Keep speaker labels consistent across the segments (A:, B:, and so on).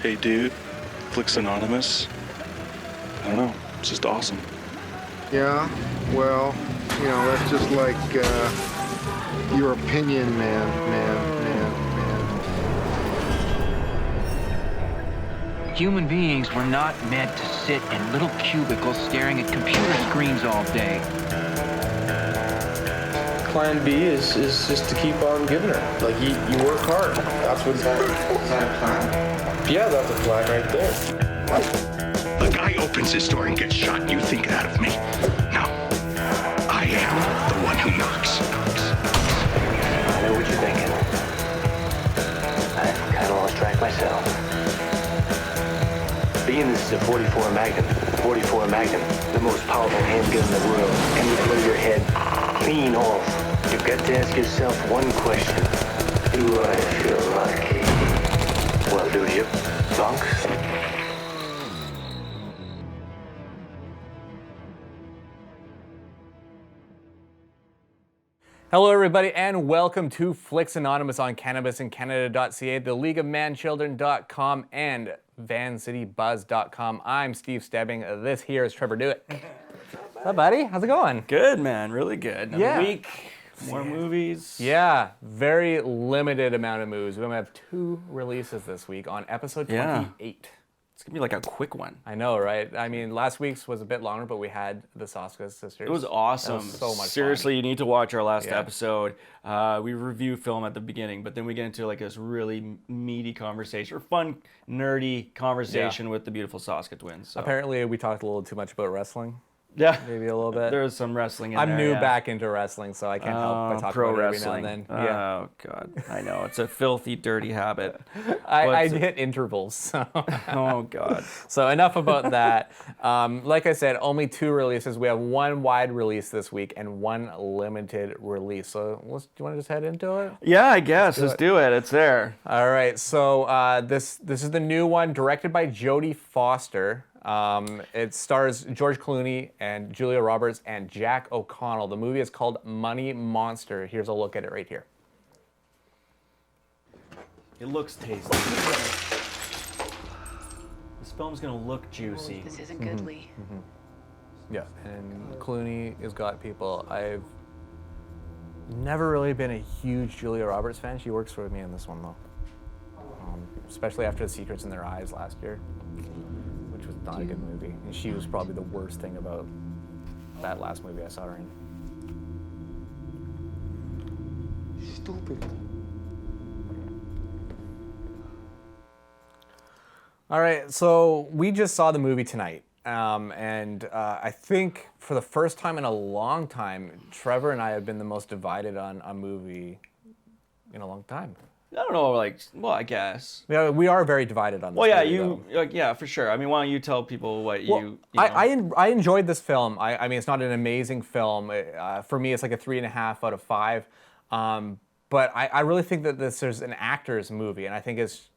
A: Hey Dude, Flix Anonymous. I don't know, it's just awesome.
B: Yeah, well, that's just like your opinion, man.
C: Human beings were not meant to sit in little cubicles staring at computer screens all day.
D: Plan B is just to keep on giving her. Like, you work hard. That's what... Is that a plan? Yeah, that's a plan right there.
E: A guy opens his door and gets shot, and you think that of me. No. I am the one who knocks.
F: I know what you're thinking. I've kind of lost track myself. Being this is a 44 Magnum, the most powerful handgun in the world, and you blow your head clean off, you've got to ask yourself one question. Do I feel lucky? Well, do you, punks?
G: Hello everybody and welcome to Flix Anonymous on Cannabis and Canada.ca, the League of Manchildren.com and VancityBuzz.com. I'm Steve Stebbing. This here is Trevor Dueck. What's up, buddy? How's it going?
H: Good, man. Really good. Another week, more
G: Yeah.
H: movies.
G: Yeah, very limited amount of movies. We're going to have 2 releases this week on episode 28.
H: It's going to be like a quick one.
G: I know, right? I mean, last week's was a bit longer, but we had the Saska sisters.
H: It was awesome.
G: That was so much
H: Seriously,
G: fun.
H: you need to watch our last
G: Yeah.
H: episode. We review film at the beginning, but then we get into like this really meaty conversation, or fun, nerdy conversation with the beautiful Saska twins. So.
G: Apparently, we talked a little too much about wrestling.
H: Yeah.
G: Maybe a little bit.
H: There was some wrestling in
G: I'm
H: there.
G: new
H: yeah.
G: back into wrestling, so I can't help but talk
H: pro
G: about it
H: wrestling.
G: every now and then.
H: Oh, God. I know. It's a filthy, dirty habit.
G: I hit intervals. So.
H: Oh, God.
G: So enough about that. Like I said, only 2 releases. We have 1 wide release this week and 1 limited release. So do you want to just head into it?
H: Yeah, I guess. Let's do it. It's there.
G: All right. So this is the new one, directed by Jodie Foster. It stars George Clooney and Julia Roberts and Jack O'Connell. The movie is called Money Monster. Here's a look at it right here.
H: It looks tasty. This film's gonna look juicy.
I: This isn't good, Lee.
G: Yeah, and Clooney has got people. I've never really been a huge Julia Roberts fan. She works for me in this one, though. Especially after The Secrets in Their Eyes last year, which was not a good movie. And she was probably the worst thing about that last movie I saw her in.
D: Stupid.
G: All right, so we just saw the movie tonight. And I think for the first time in a long time, Trevor and I have been the most divided on a movie in a long time.
H: I don't know, well, I guess.
G: Yeah, we are very divided on this
H: Well, yeah,
G: movie,
H: yeah, for sure. I mean, why don't you tell people what
G: Well,
H: you know?
G: I enjoyed this film. I mean, it's not an amazing film. For me, it's like a 3.5 out of 5. But I really think that this is an actor's movie, and I think it's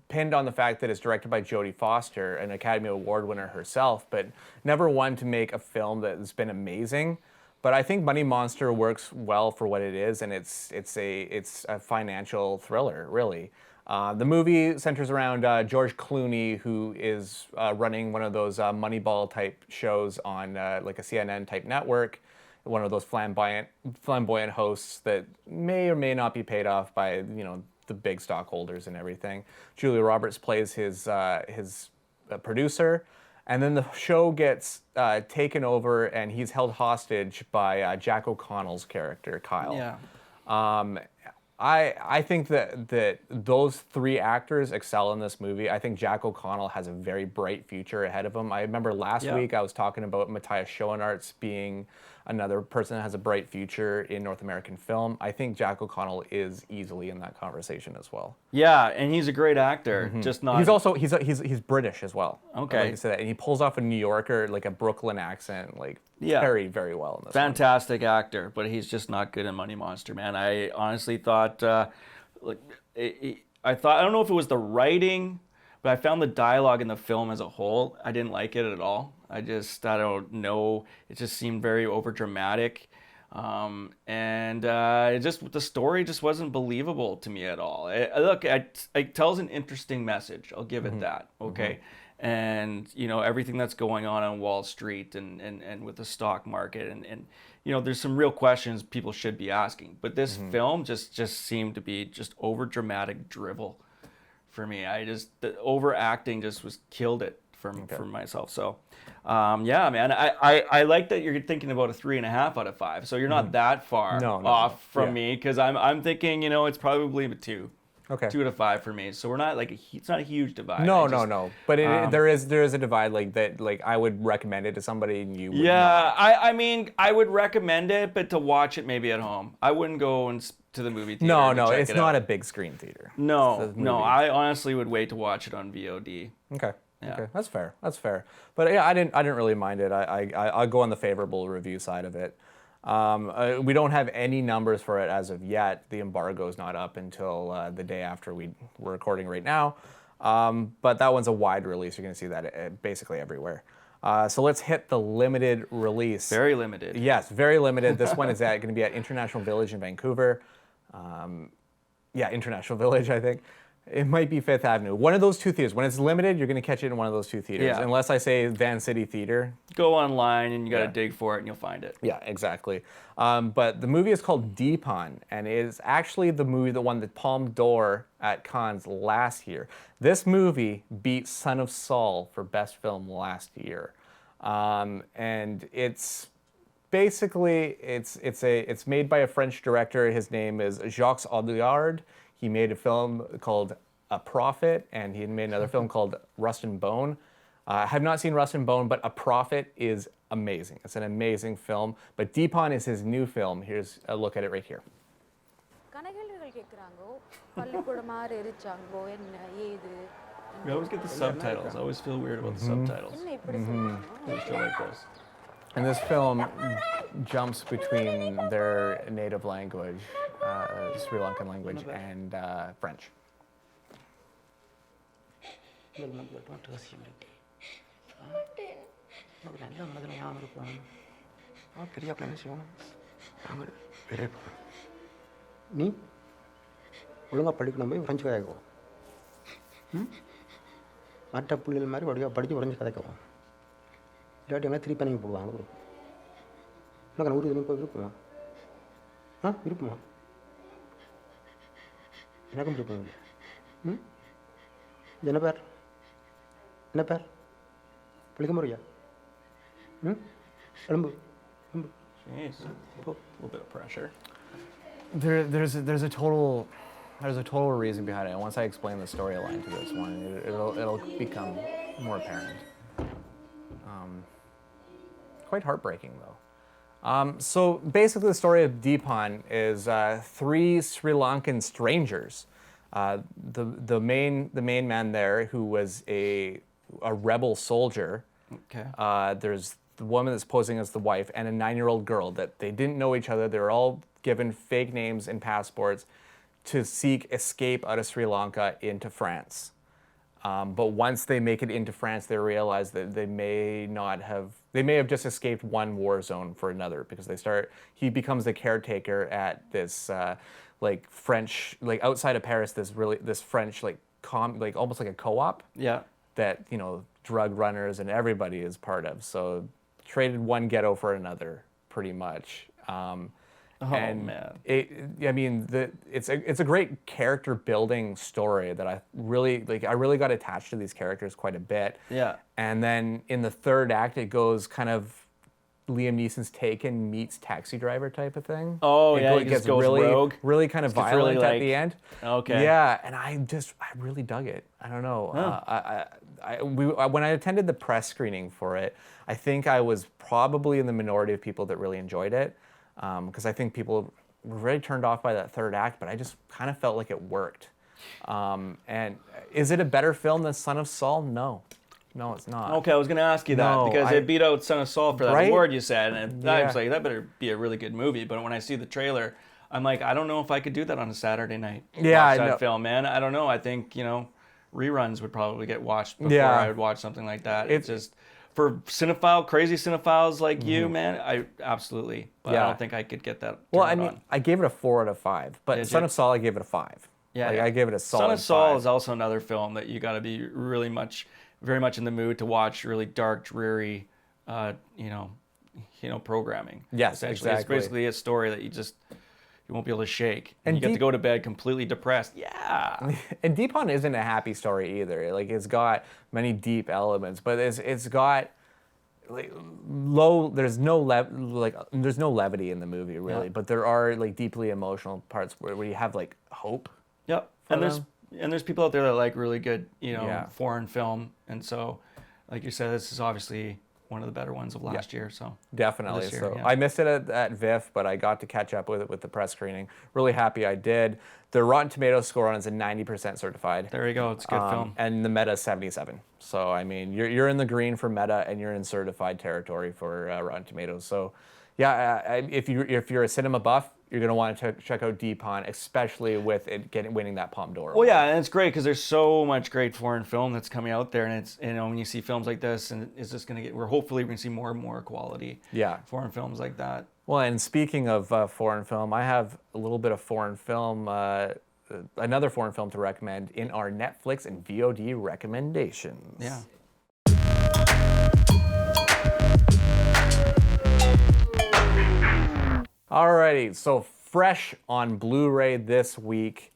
G: pinned on the fact that it's directed by Jodie Foster, an Academy Award winner herself, but never one to make a film that has been amazing. But I think Money Monster works well for what it is, and it's a financial thriller, really. The movie centers around George Clooney, who is running one of those Moneyball type shows on like a CNN type network, one of those flamboyant hosts that may or may not be paid off by the big stockholders and everything. Julia Roberts plays his producer. And then the show gets taken over, and he's held hostage by Jack O'Connell's character, Kyle.
H: Yeah.
G: I think that those 3 actors excel in this movie. I think Jack O'Connell has a very bright future ahead of him. I remember last week I was talking about Matthias Schoenaerts being another person that has a bright future in North American film. I think Jack O'Connell is easily in that conversation as well.
H: Yeah, and he's a great actor, just not...
G: He's also, he's British as well.
H: Okay.
G: I like to say that. And he pulls off a New Yorker, like a Brooklyn accent, very, very well in this
H: Fantastic actor, but he's just not good in Money Monster, man. I honestly thought, I don't know if it was the writing, but I found the dialogue in the film as a whole, I didn't like it at all. I don't know, it just seemed very overdramatic. The story just wasn't believable to me at all. It tells an interesting message. I'll give it that. Okay. And everything that's going on Wall Street and with the stock market and there's some real questions people should be asking. But this film just seemed to be just over dramatic drivel for me. The overacting just killed it for myself. So yeah, man, I like that you're thinking about a 3.5 out of 5. So you're not that far off from me, because I'm thinking it's probably a 2.
G: Okay.
H: 2 out of 5 for me. So we're not it's not a huge divide.
G: No. But there is a divide like that. Like I would recommend it to somebody, and you would
H: yeah.
G: not.
H: I mean, I would recommend it, but to watch it maybe at home. I wouldn't go to the movie theater.
G: No, it's not a big screen theater.
H: No. I honestly would wait to watch it on VOD.
G: Okay.
H: Yeah.
G: Okay, that's fair. But yeah, I didn't really mind it. I'll go on the favorable review side of it. We don't have any numbers for it as of yet. The embargo is not up until the day after we're recording right now. But that one's a wide release. You're going to see that basically everywhere. So let's hit the limited release.
H: Very limited.
G: Yes, very limited. This one is going to be at International Village in Vancouver. International Village, I think. It might be Fifth Avenue. One of those two theaters. When it's limited, you're going to catch it in one of those two theaters.
H: Yeah.
G: Unless I say Van City Theater.
H: Go online and you got to dig for it and you'll find it.
G: Yeah, exactly. But the movie is called Dheepan, and it is actually the movie that won the Palme d'Or at Cannes last year. This movie beat Son of Saul for Best Film last year. And it's basically, it's made by a French director. His name is Jacques Audiard. He made a film called A Prophet, and he made another film called Rust and Bone. I have not seen Rust and Bone, but A Prophet is amazing. It's an amazing film. But Dheepan is his new film. Here's a look at it right here.
H: We always get the subtitles. I always feel weird about the subtitles. I just feel like this.
G: And this film jumps between their native language, Sri Lankan language, and French.
I: நீ ஒழுங்காக படிக்கணும் போய் French கதைக்குவோம் மற்ற புள்ளிகள் மாதிரி வடிவாக படித்து French கதைக்குவோம் இல்லாட்டி எல்லாம் திருப்பி நீங்கள் போடுவாங்க உனக்கு ஒரு இதுலையும் போய் விருப்பமா விருப்பமா எனக்கும் விருப்பம் இல்லை இது என்ன பேர் பிடிக்க முறையா எலும்பு
H: Jeez, a little bit of pressure.
G: There's a total reason behind it. And once I explain the storyline to this one, it'll become more apparent. Quite heartbreaking though. So basically, the story of Dheepan is 3 Sri Lankan strangers. The main man there, who was a rebel soldier.
H: Okay.
G: There's the woman that's posing as the wife and a 9-year-old girl that they didn't know each other. They were all given fake names and passports to seek escape out of Sri Lanka into France. But once they make it into France, they realize that they may have just escaped one war zone for another, because he becomes the caretaker at this French, outside of Paris, this French almost like a co-op.
H: Yeah.
G: That drug runners and everybody is part of. So traded one ghetto for another, pretty much.
H: Man.
G: It's a great character building story that I really got attached to these characters quite a bit.
H: Yeah.
G: And then in the third act, it goes kind of Liam Neeson's Taken meets Taxi Driver type of thing.
H: Oh,
G: it gets
H: goes
G: really
H: rogue.
G: really kind of violent
H: really
G: at the end.
H: Okay.
G: Yeah, and I really dug it. I don't know. When I attended the press screening for it, I think I was probably in the minority of people that really enjoyed it, because I think people were very turned off by that third act, but I just kind of felt like it worked. And is it a better film than Son of Saul? No, it's not.
H: Okay, I was going to ask you that, because it beat out Son of Saul for that award you said, and I was like, that better be a really good movie. But when I see the trailer, I'm like, I don't know if I could do that on a Saturday night. Watch that film, man. I don't know. I think, reruns would probably get watched before I would watch something like that. It's just, for crazy cinephiles like you, man, I absolutely. But I don't think I could get that.
G: Well, I mean, I gave it a 4 out of 5, but Son of Saul, I gave it a 5.
H: Yeah,
G: I gave it a solid
H: Son of Saul
G: 5.
H: is also another film that you got to be very much in the mood to watch. Really dark, dreary, programming.
G: Yes,
H: essentially,
G: exactly.
H: It's basically a story that you won't be able to shake. And you get to go to bed completely depressed. Yeah.
G: And Dheepan isn't a happy story either. Like, it's got many deep elements, but it's got like there's no levity in the movie really, but there are like deeply emotional parts where you have like hope.
H: Yep. And there's people out there that like really good, foreign film, and so like you said, this is obviously one of the better ones of last year. So
G: definitely.
H: Year,
G: so I missed it at VIF, but I got to catch up with it with the press screening. Really happy I did. The Rotten Tomatoes score on it is a 90% certified.
H: There you go. It's a good film.
G: And the meta is 77. So I mean, you're in the green for meta, and you're in certified territory for Rotten Tomatoes. So yeah, if you're a cinema buff, you're going to want to check out Dheepan, especially with it winning that Palme d'Or.
H: Well, yeah, and it's great because there's so much great foreign film that's coming out there, and it's when you see films like this, and it's just going to we're hopefully going to see more and more quality foreign films like that.
G: Well, and speaking of foreign film, I have a little bit of foreign film, another foreign film to recommend in our Netflix and VOD recommendations.
H: Yeah.
G: Alrighty, so fresh on Blu-ray this week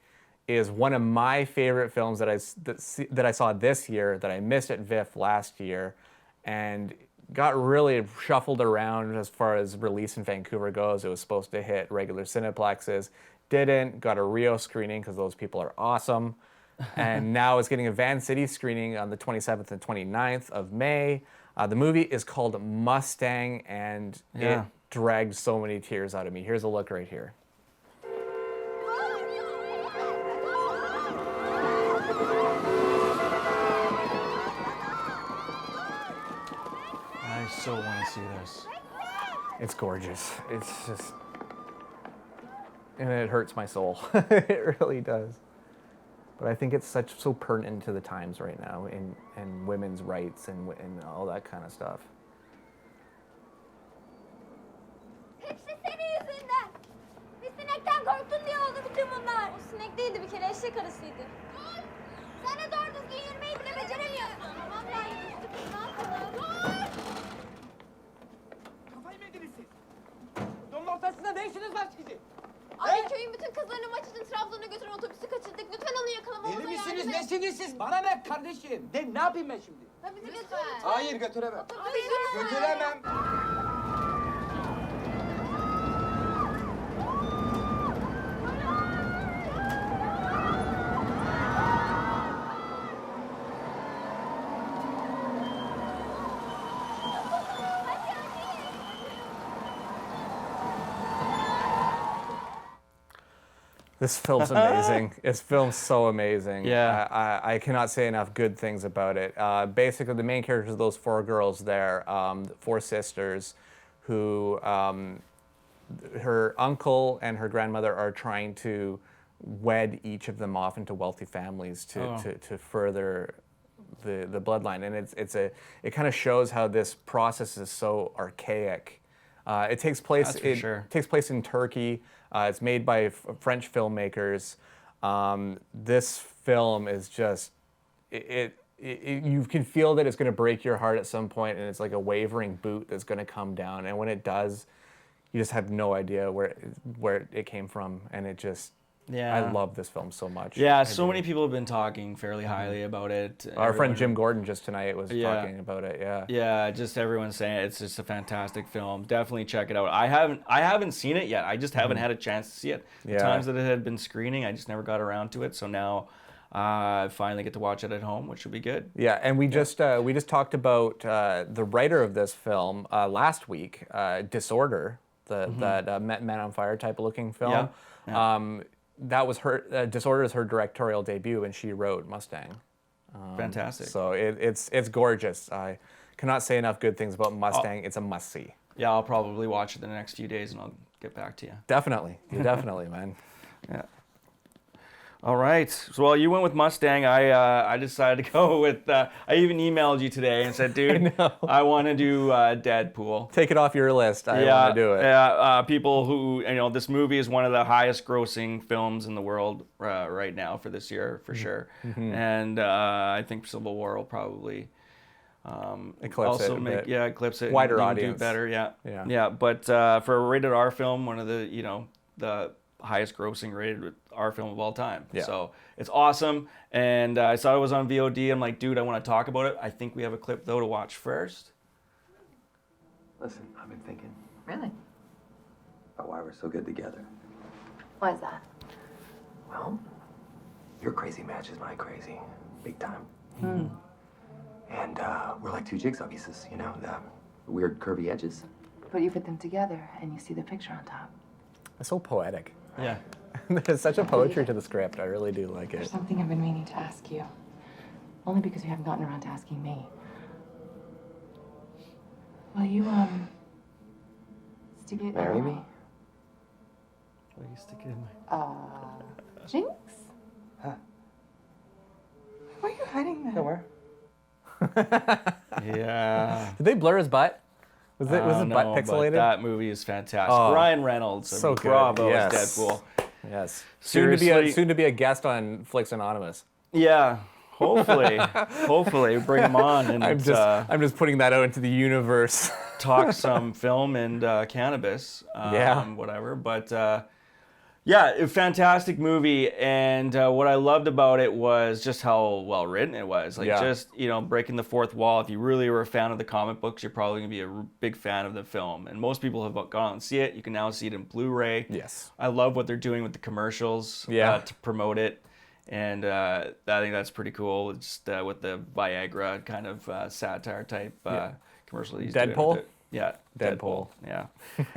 G: is one of my favorite films that I saw this year that I missed at VIF last year, and got really shuffled around as far as release in Vancouver goes. It was supposed to hit regular cineplexes, didn't. Got a Rio screening because those people are awesome, and now it's getting a Van City screening on the 27th and 29th of May. The movie is called Mustang, and it dragged so many tears out of me. Here's a look right here.
H: I so want to see this.
G: It's gorgeous. It's just, and it hurts my soul. It really does. But I think it's so pertinent to the times right now, and women's rights and all that kind of stuff.
J: Hepsi senin yüzünden. Bir sinekten korktun diye oldu bütün bunlar. O sinek değildi bir kere, eşek arısıydı. Dur! Sen de doğru düzgün yürümeyi bile beceremiyorsun. Tamam ben ne yapalım? Dur!
K: Kafayı mı yediniz siz? Yolun ortasında ne işiniz var sizi?
J: Abi köyün bütün kızlarını maç için Trabzon'a götüren otobüsü kaçırdık. Lütfen onu yakalamamıza
K: Deli
J: yardım
K: misiniz,
J: et.
K: nesiniz siz? Bana ne kardeşim? Ne yapayım ben şimdi?
J: Ya bizi götür lütfen.
K: Hayır götüremem.
J: Abi lütfen.
K: Götüremem.
G: This film's amazing. This film's so amazing.
H: Yeah.
G: I cannot say enough good things about it. Basically, the main characters are those 4 girls there, 4 sisters, who her uncle and her grandmother are trying to wed each of them off into wealthy families to further the bloodline, and it kind of shows how this process is so archaic. It takes place. Takes place in Turkey. It's made by French filmmakers. This film is just you can feel that it's going to break your heart at some point, and it's like a wavering boot that's going to come down. And when it does, you just have no idea where it came from, and it just.
H: Yeah.
G: I love this film so much.
H: Yeah, so many people have been talking fairly highly about it.
G: Our friend Jim Gordon just tonight was talking about it. Yeah.
H: Yeah, just everyone's saying it's just a fantastic film. Definitely check it out. I haven't seen it yet. I just haven't had a chance to see it. The times that it had been screening, I just never got around to it. So now I finally get to watch it at home, which will be good.
G: Yeah, and we just talked about the writer of this film last week, Disorder, that Man on Fire type of looking film. Yeah. That was her. Disorder is her directorial debut, and she wrote Mustang.
H: Fantastic.
G: So it's gorgeous. I cannot say enough good things about Mustang. It's a must see.
H: Yeah, I'll probably watch it in the next few days, and I'll get back to you.
G: Definitely, definitely, man.
H: Yeah. All right. So while you went with Mustang, I decided to go with. I even emailed you today and said, "Dude, I want to do Deadpool."
G: Take it off your list. I want to do it.
H: Yeah. People who this movie is one of the highest-grossing films in the world right now for this year, for sure. And I think Civil War will probably
G: eclipse
H: also
G: it a
H: make
G: bit.
H: Eclipse it.
G: Wider
H: and
G: audience.
H: do better. Yeah. But for a rated R film, one of the highest grossing rated R film of all time.
G: Yeah.
H: So it's awesome. And I saw it was on VOD. I'm like, dude, I want to talk about it. I think we have a clip though to watch first.
L: Listen, I've been thinking
M: Really?
L: about why we're so good together.
M: Why is that?
L: Well, your crazy matches my crazy. Big time. And we're like two jigsaw pieces, the weird curvy edges.
M: But you put them together and you see the picture on top.
G: It's so poetic.
H: Yeah.
G: There's such a poetry to the script. I really do like
M: There's
G: it.
M: something I've been meaning to ask you. Only because you haven't gotten around to asking me. Will you, stick it
L: Marry
M: in
L: me?
H: Will you stick it in my...
M: Jinx?
L: Huh?
M: Why are you hiding that?
L: Nowhere.
H: Yeah.
G: Did they blur his butt? Was his butt
H: No, but
G: pixelated?
H: that movie is fantastic.
G: Oh,
H: Ryan Reynolds,
G: so good.
H: bravo
G: Yes.
H: as Deadpool.
G: Yes.
H: Seriously.
G: Soon to be a guest on Flix Anonymous.
H: Yeah. Hopefully bring him on and
G: I'm just putting that out into the universe.
H: talk some film and cannabis. Whatever. But yeah, a fantastic movie. And what I loved about it was just how well written it was. Breaking the fourth wall. If you really were a fan of the comic books, you're probably going to be a big fan of the film. And most people have gone out and see it. You can now see it in Blu-ray.
G: Yes.
H: I love what they're doing with the commercials to promote it. And I think that's pretty cool. Just with the Viagra kind of satire type commercial he's doing
G: Deadpool?
H: with it. Yeah,
G: Deadpool.
H: Yeah.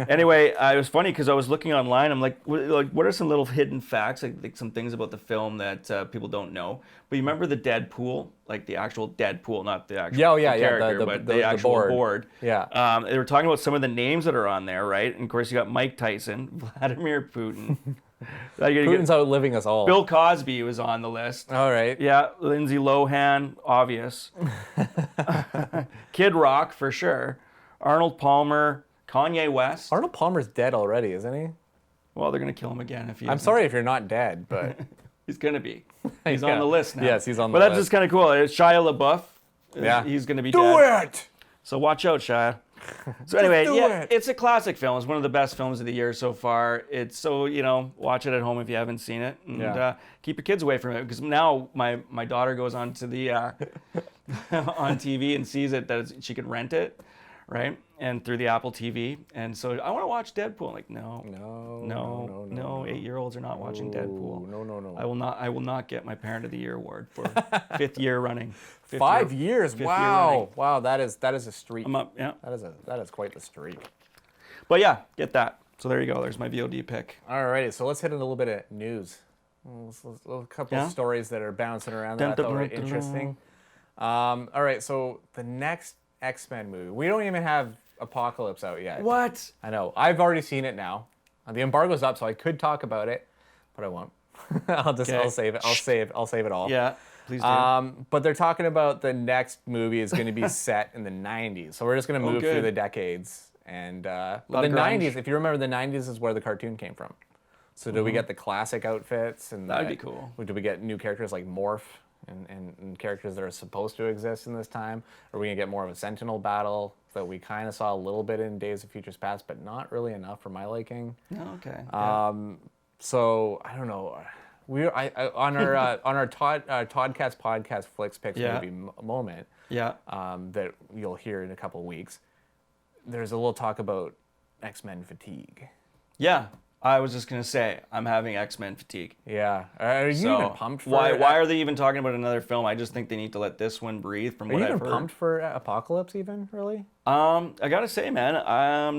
H: Anyway, it was funny because I was looking online. I'm like, what are some little hidden facts, like some things about the film that people don't know? But you remember the Deadpool, like the actual Deadpool, not the actual character, but the actual board.
G: Yeah.
H: They were talking about some of the names that are on there, right? And of course, you got Mike Tyson, Vladimir Putin.
G: Putin's outliving us all.
H: Bill Cosby was on the list.
G: All right.
H: Yeah, Lindsay Lohan, obvious. Kid Rock, for sure. Arnold Palmer, Kanye West.
G: Arnold Palmer's dead already, isn't he?
H: Well, they're going to kill him again if he
G: I'm
H: isn't.
G: sorry if you're not dead, but...
H: He's going to be. He's on the list now.
G: Yes, he's on the
H: list. But
G: list.
H: that's just kind of cool. Shia LaBeouf, he's going to be dead.
G: Do it!
H: So watch out, Shia. So anyway, it's a classic film. It's one of the best films of the year so far. It's so, watch it at home if you haven't seen it. And keep your kids away from it. Because now my daughter goes on to the on TV and sees it that she can rent it, right? And through the Apple TV. And so I want to watch Deadpool. I'm like, no. 8-year-olds are not watching Deadpool.
G: No.
H: I will not get my Parent of the Year award for 5th year running.
G: 5 years. Wow. Wow, that is a streak.
H: I'm up, yeah.
G: That is quite the streak.
H: But yeah, get that. So there you go. There's my VOD pick.
G: Alrighty, so let's hit a little bit of news. A couple of stories that are bouncing around that I thought were interesting. All right, so the next XMen movie. We don't even have Apocalypse out yet.
H: What?
G: I know. I've already seen it now. The embargo's up, so I could talk about it, but I won't. I'll save it. I'll save it all.
H: Yeah, please do.
G: But they're talking about the next movie is going to be set in the 90s. So we're just going to move through the decades. And the 90s, if you remember, the 90s is where the cartoon came from. So do we get the classic outfits? And
H: that'd be cool.
G: Do we get new characters like Morph and characters that are supposed to exist in this time? Or are we going to get more of a Sentinel battle that we kind of saw a little bit in Days of Futures Past, but not really enough for my liking?
H: Oh, okay.
G: So I don't know. On our Toddcast podcast Flix Picks movie moment that you'll hear in a couple of weeks, there's a little talk about X-Men fatigue.
H: Yeah, I was just gonna say I'm having X-Men fatigue.
G: Yeah, are you even pumped for
H: why are they even talking about another film? I just think they need to let this one breathe. From what I've heard.
G: Are you even pumped for Apocalypse? Even really?
H: I gotta say, man,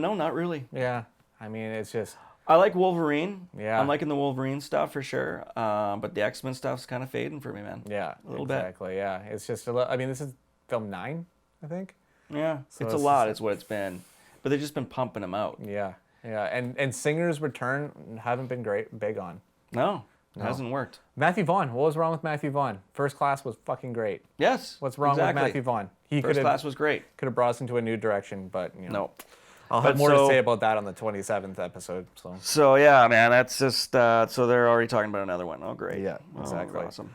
H: no, not really.
G: Yeah, I mean it's just.
H: I like Wolverine.
G: Yeah.
H: I'm liking the Wolverine stuff for sure. But the X-Men stuff's kind of fading for me, man.
G: Yeah,
H: a little bit.
G: Exactly. Yeah, it's just. I mean, this is film 9, I think.
H: Yeah, so it's a lot. It's what it's been, but they've just been pumping them out.
G: Yeah, and Singer's return haven't been big on.
H: No.
G: No.
H: Hasn't worked.
G: Matthew Vaughn. What was wrong with Matthew Vaughn? First Class was fucking great.
H: Yes.
G: What's wrong with Matthew Vaughn?
H: First Class was great.
G: Could have brought us into a new direction, but
H: No.
G: I'll have more to say about that on the 27th episode.
H: So yeah, man, that's just so they're already talking about another one. Oh, great.
G: Yeah, exactly.
H: Awesome.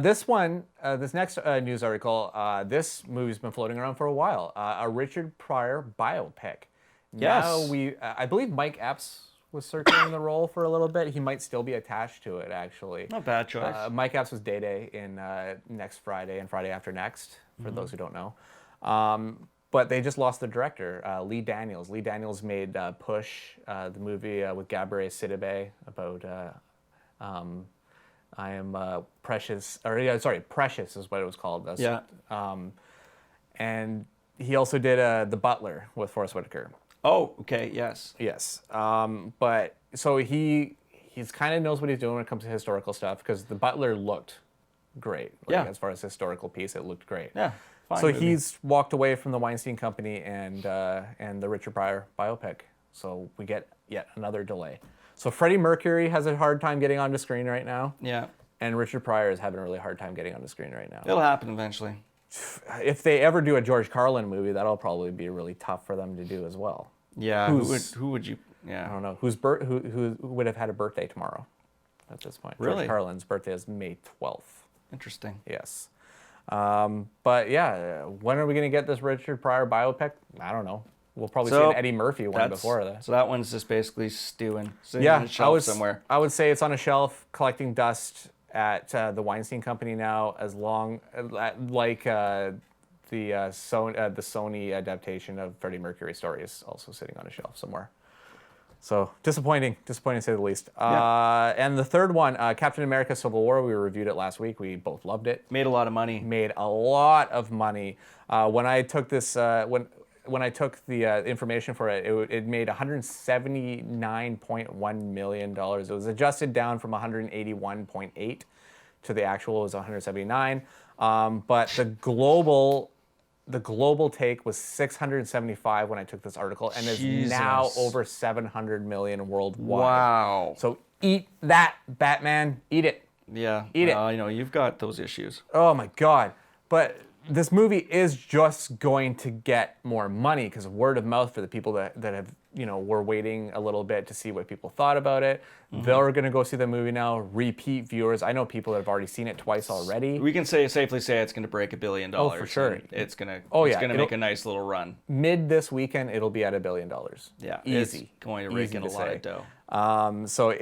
G: This next news article, this movie's been floating around for a while. A Richard Pryor biopic.
H: Yes.
G: Now I believe Mike Epps was circling the role for a little bit. He might still be attached to it, actually.
H: Not bad choice.
G: Mike Epps was Day in next Friday and Friday After Next, for those who don't know. But they just lost the director, Lee Daniels. Lee Daniels made Push, the movie with Gabrielle Sidibe about I Am Precious, Precious is what it was called.
H: Yeah.
G: And he also did The Butler with Forrest Whitaker.
H: Oh, okay, yes.
G: Yes. But so he's kind of knows what he's doing when it comes to historical stuff, because The Butler looked great. As far as historical piece, it looked great.
H: Yeah. Fine
G: So
H: movie.
G: he's walked away from the Weinstein Company and the Richard Pryor biopic. So we get yet another delay. So Freddie Mercury has a hard time getting onto screen right now.
H: Yeah.
G: And Richard Pryor is having a really hard time getting onto screen right now.
H: It'll happen eventually.
G: If they ever do a George Carlin movie, that'll probably be really tough for them to do as well.
H: Yeah. Who would you? Yeah.
G: I don't know. Who would have had a birthday tomorrow at this point?
H: Really?
G: George Carlin's birthday is May 12th.
H: Interesting.
G: Yes. But yeah, when are we going to get this Richard Pryor biopic? I don't know. We'll probably see an Eddie Murphy one before that.
H: So that one's just basically stewing, sitting on a shelf somewhere.
G: I would say it's on a shelf collecting dust at the Weinstein Company now, as long like the Sony adaptation of Freddie Mercury's story is also sitting on a shelf somewhere. So disappointing to say the least. And the third one, Captain America: Civil War. We reviewed it last week. We both loved it.
H: Made a lot of money.
G: Made a lot of money. When I took this, when I took the information for it, it made $179.1 million. It was adjusted down from 181.8 to the actual was 179. But the global take was 675 when I took this article, and is now over 700 million worldwide.
H: Wow.
G: So eat that, Batman. Eat it.
H: Yeah.
G: Eat it.
H: You know, you've got those issues.
G: Oh my God. But this movie is just going to get more money because of word of mouth for the people that have, were waiting a little bit to see what people thought about it. They're going to go see the movie now. Repeat viewers. I know people that have already seen it twice already.
H: We can safely say it's going to break $1 billion.
G: Oh, for sure.
H: It's going to make a nice little run.
G: Mid this weekend, it'll be at $1 billion.
H: Yeah.
G: Easy.
H: It's going to rake in a lot of dough.
G: So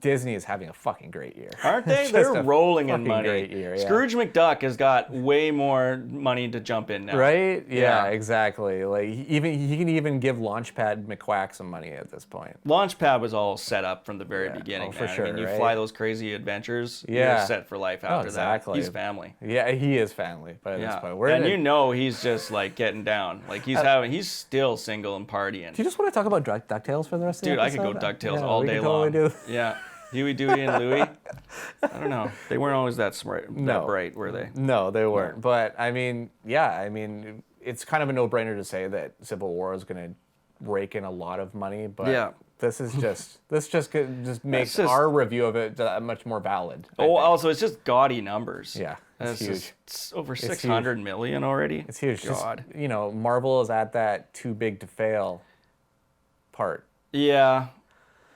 G: Disney is having a fucking great year.
H: Aren't they? They're rolling in money.
G: Great year, yeah.
H: Scrooge McDuck has got way more money to jump in now.
G: Right? Yeah, exactly. Like he can even give Launchpad McQuack some money at this point.
H: Launchpad was all set up from the very beginning.
G: For sure.
H: I mean, you fly those crazy adventures.
G: Yeah.
H: You're set for life after that. He's family.
G: Yeah, he is family. But at this point,
H: he's just like getting down. Like he's still single and partying.
G: Do you just want to talk about DuckTales for the rest of the episode?
H: Dude, I could go DuckTales all day long.
G: Do.
H: Yeah. Huey, Dewey, and Louie. I don't know. They weren't always that smart, that bright, were they?
G: No, they weren't. But I mean, it's kind of a no-brainer to say that Civil War is going to rake in a lot of money. But this makes our review of it much more valid.
H: Also, it's just gaudy numbers.
G: Yeah, it's huge.
H: It's over 600 million already.
G: It's huge.
H: God.
G: Just, Marvel is at that too big to fail part.
H: Yeah.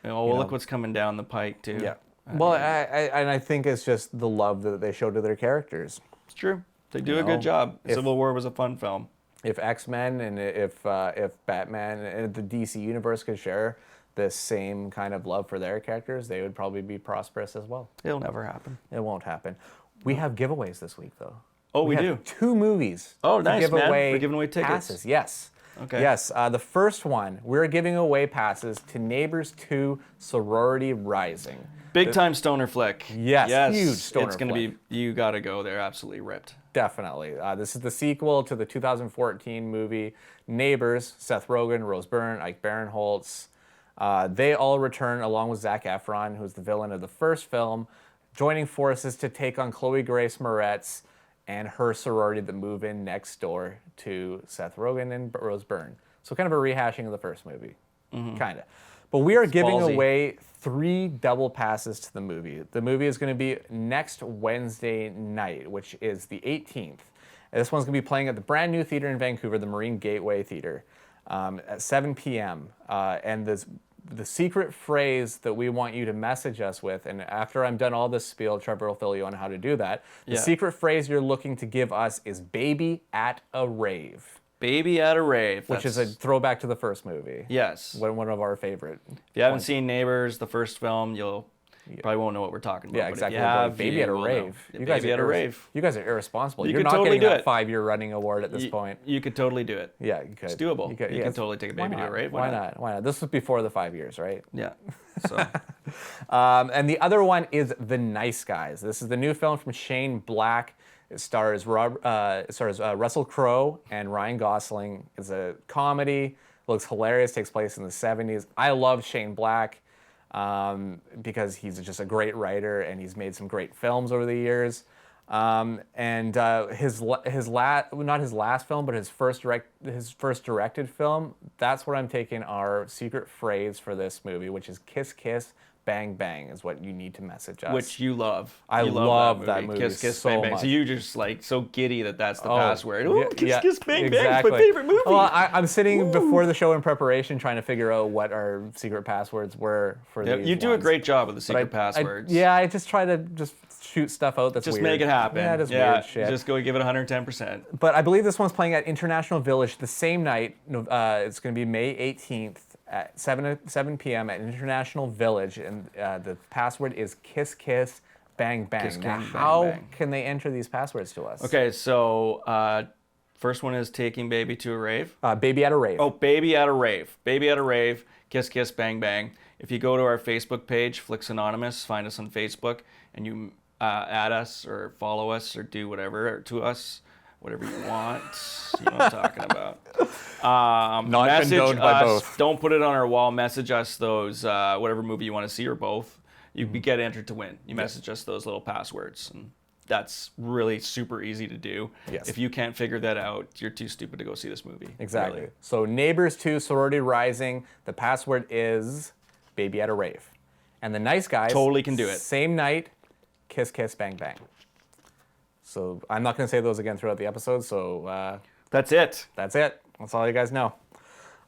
H: Look what's coming down the pike too.
G: Yeah. I think it's just the love that they show to their characters.
H: It's true. They do a good job. Civil War was a fun film.
G: If X-Men and if Batman and the DC universe could share this same kind of love for their characters, they would probably be prosperous as well.
H: It'll never happen.
G: It won't happen. We have giveaways this week, though.
H: Oh, we do?
G: 2 movies.
H: Oh, nice,
G: give
H: man.
G: Away
H: We're giving away tickets.
G: Passes. Yes.
H: Okay.
G: Yes. The first one, we're giving away passes to Neighbors 2 Sorority Rising.
H: Big time stoner flick.
G: Yes, huge stoner
H: It's going to be, you got to go there, absolutely ripped.
G: Definitely. This is the sequel to the 2014 movie Neighbors. Seth Rogen, Rose Byrne, Ike Barinholtz. They all return along with Zac Efron, who's the villain of the first film, joining forces to take on Chloe Grace Moretz and her sorority that move in next door to Seth Rogen and Rose Byrne. So kind of a rehashing of the first movie. Kind of. But we are
H: It's
G: giving
H: ballsy.
G: away 3 double passes to the movie. The movie is going to be next Wednesday night, which is the 18th. And this one's going to be playing at the brand new theater in Vancouver, the Marine Gateway Theater, at 7 p.m. And the secret phrase that we want you to message us with, and after I'm done all this spiel, Trevor will fill you on how to do that. The secret phrase you're looking to give us is "baby at a rave."
H: Baby at a rave.
G: Which is a throwback to the first movie.
H: Yes.
G: One of our favorite.
H: If you haven't seen Neighbors, the first film, you probably won't know what we're talking about.
G: Yeah,
H: but
G: exactly.
H: If you have,
G: Baby at a
H: will
G: rave.
H: know.
G: You guys
H: Baby
G: are
H: at a rave.
G: You guys are irresponsible.
H: You
G: You're
H: could
G: not
H: totally
G: getting
H: do
G: that
H: it.
G: 5-year running award at this point.
H: You could totally do it.
G: Yeah, you could.
H: It's doable.
G: You can
H: can totally take a baby to a rave.
G: Why not? Why not? This was before the 5 years, right?
H: Yeah. So.
G: And the other one is The Nice Guys. This is the new film from Shane Black. It stars Russell Crowe and Ryan Gosling. It's a comedy. Looks hilarious. Takes place in the 70s. I love Shane Black because he's just a great writer and he's made some great films over the years. Not his last film, but his first directed film. That's what I'm taking our secret phrase for this movie, which is "Kiss Kiss Bang Bang" is what you need to message us.
H: Which you love.
G: I love that movie
H: Kiss Kiss
G: so
H: Bang Bang.
G: much.
H: So you just like so giddy that's the password.
G: Oh,
H: Ooh, Kiss Kiss Bang Bang is my favorite movie.
G: Well, I'm sitting before the show in preparation trying to figure out what our secret passwords were for these
H: You do a
G: ones.
H: great job with the secret passwords.
G: I just try to just shoot stuff out that's
H: Just
G: weird.
H: make it happen.
G: Yeah, just weird shit.
H: Just go give it 110%.
G: But I believe this one's playing at International Village the same night. It's going to be May 18th at 7 p.m. at International Village, and the password is "Kiss Kiss Bang Bang."
H: Kiss,
G: Now,
H: kiss, bang,
G: how
H: bang.
G: can they enter these passwords to us?
H: Okay, so first one is taking baby to a rave.
G: Baby at a rave.
H: Oh, baby at a rave. Baby at a rave. Kiss, kiss, bang, bang. If you go to our Facebook page, Flix Anonymous, find us on Facebook, and you add us or follow us or do whatever to us, whatever you want. You know what I'm talking about.
G: Not
H: message
G: condoned by
H: us.
G: both.
H: Don't put it on our wall. Message us those whatever movie you want to see or both. You get entered to win. You message us those little passwords, and that's really super easy to do.
G: Yes.
H: If you can't figure that out, you're too stupid to go see this movie.
G: Exactly.
H: Really.
G: So Neighbors 2, Sorority Rising. The password is "Baby at a Rave," and The Nice Guys
H: Totally can do it.
G: Same night, "Kiss Kiss Bang Bang." So I'm not going to say those again throughout the episode. So
H: that's it.
G: That's it. That's all you guys know.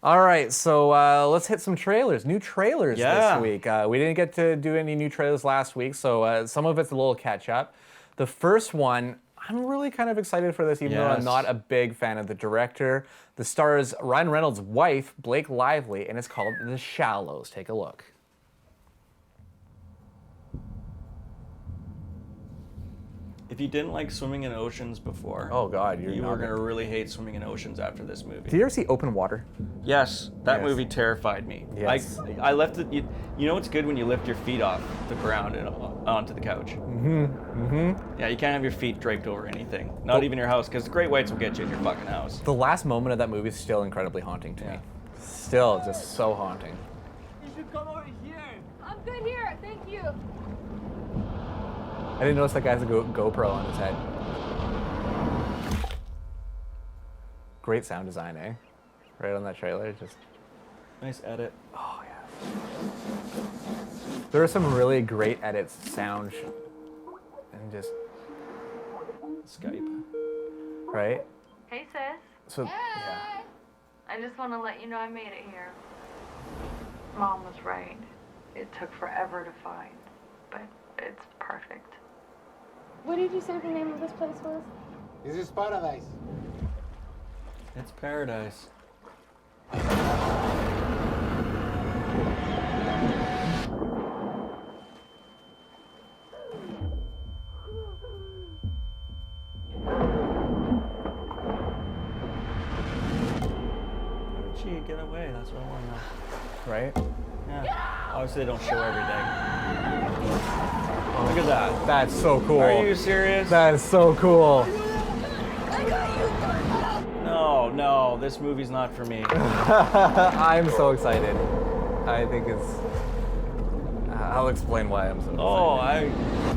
G: All right, so let's hit some trailers. New trailers this week. We didn't get to do any new trailers last week, so some of it's a little catch up. The first one, I'm really kind of excited for this, even though I'm not a big fan of the director. The stars Ryan Reynolds' wife, Blake Lively, and it's called The Shallows. Take a look.
H: If you didn't like swimming in oceans before,
G: oh god,
H: you were gonna really hate swimming in oceans after this movie.
G: Did you ever see Open Water?
H: Yes, that movie terrified me.
G: Yes.
H: I left it. You know what's good when you lift your feet off the ground and onto the couch. Yeah, you can't have your feet draped over anything, not even your house, because great whites will get you in your fucking house.
G: The last moment of that movie is still incredibly haunting to me. Still, just so haunting.
K: You should come over here.
J: I'm good here, thank you.
G: I didn't notice that guy has a GoPro on his head. Great sound design, eh? Right on that trailer, just
H: nice edit.
G: Oh yeah. There are some really great edits, sound, and just
H: Skype.
G: Right?
M: Hey, sis.
G: So yeah.
M: I just want to let you know I made it here. Mom was right. It took forever to find, but it's perfect.
J: What did you say the name of this place was?
K: This is paradise.
H: It's paradise. Gee, get away. That's what I want to know.
G: Right?
H: Yeah. Obviously, they don't show everything. Look at that.
G: That's so cool.
H: Are you serious?
G: That is so cool.
H: No, this movie's not for me.
G: I'm so excited. I think it's. I'll explain why I'm so excited.
H: Oh,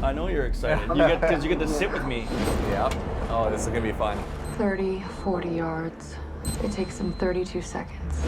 H: I know you're excited. Because you get to sit with me.
G: Yep. Oh, this is gonna be fun.
M: 30, 40 yards. It takes them 32 seconds.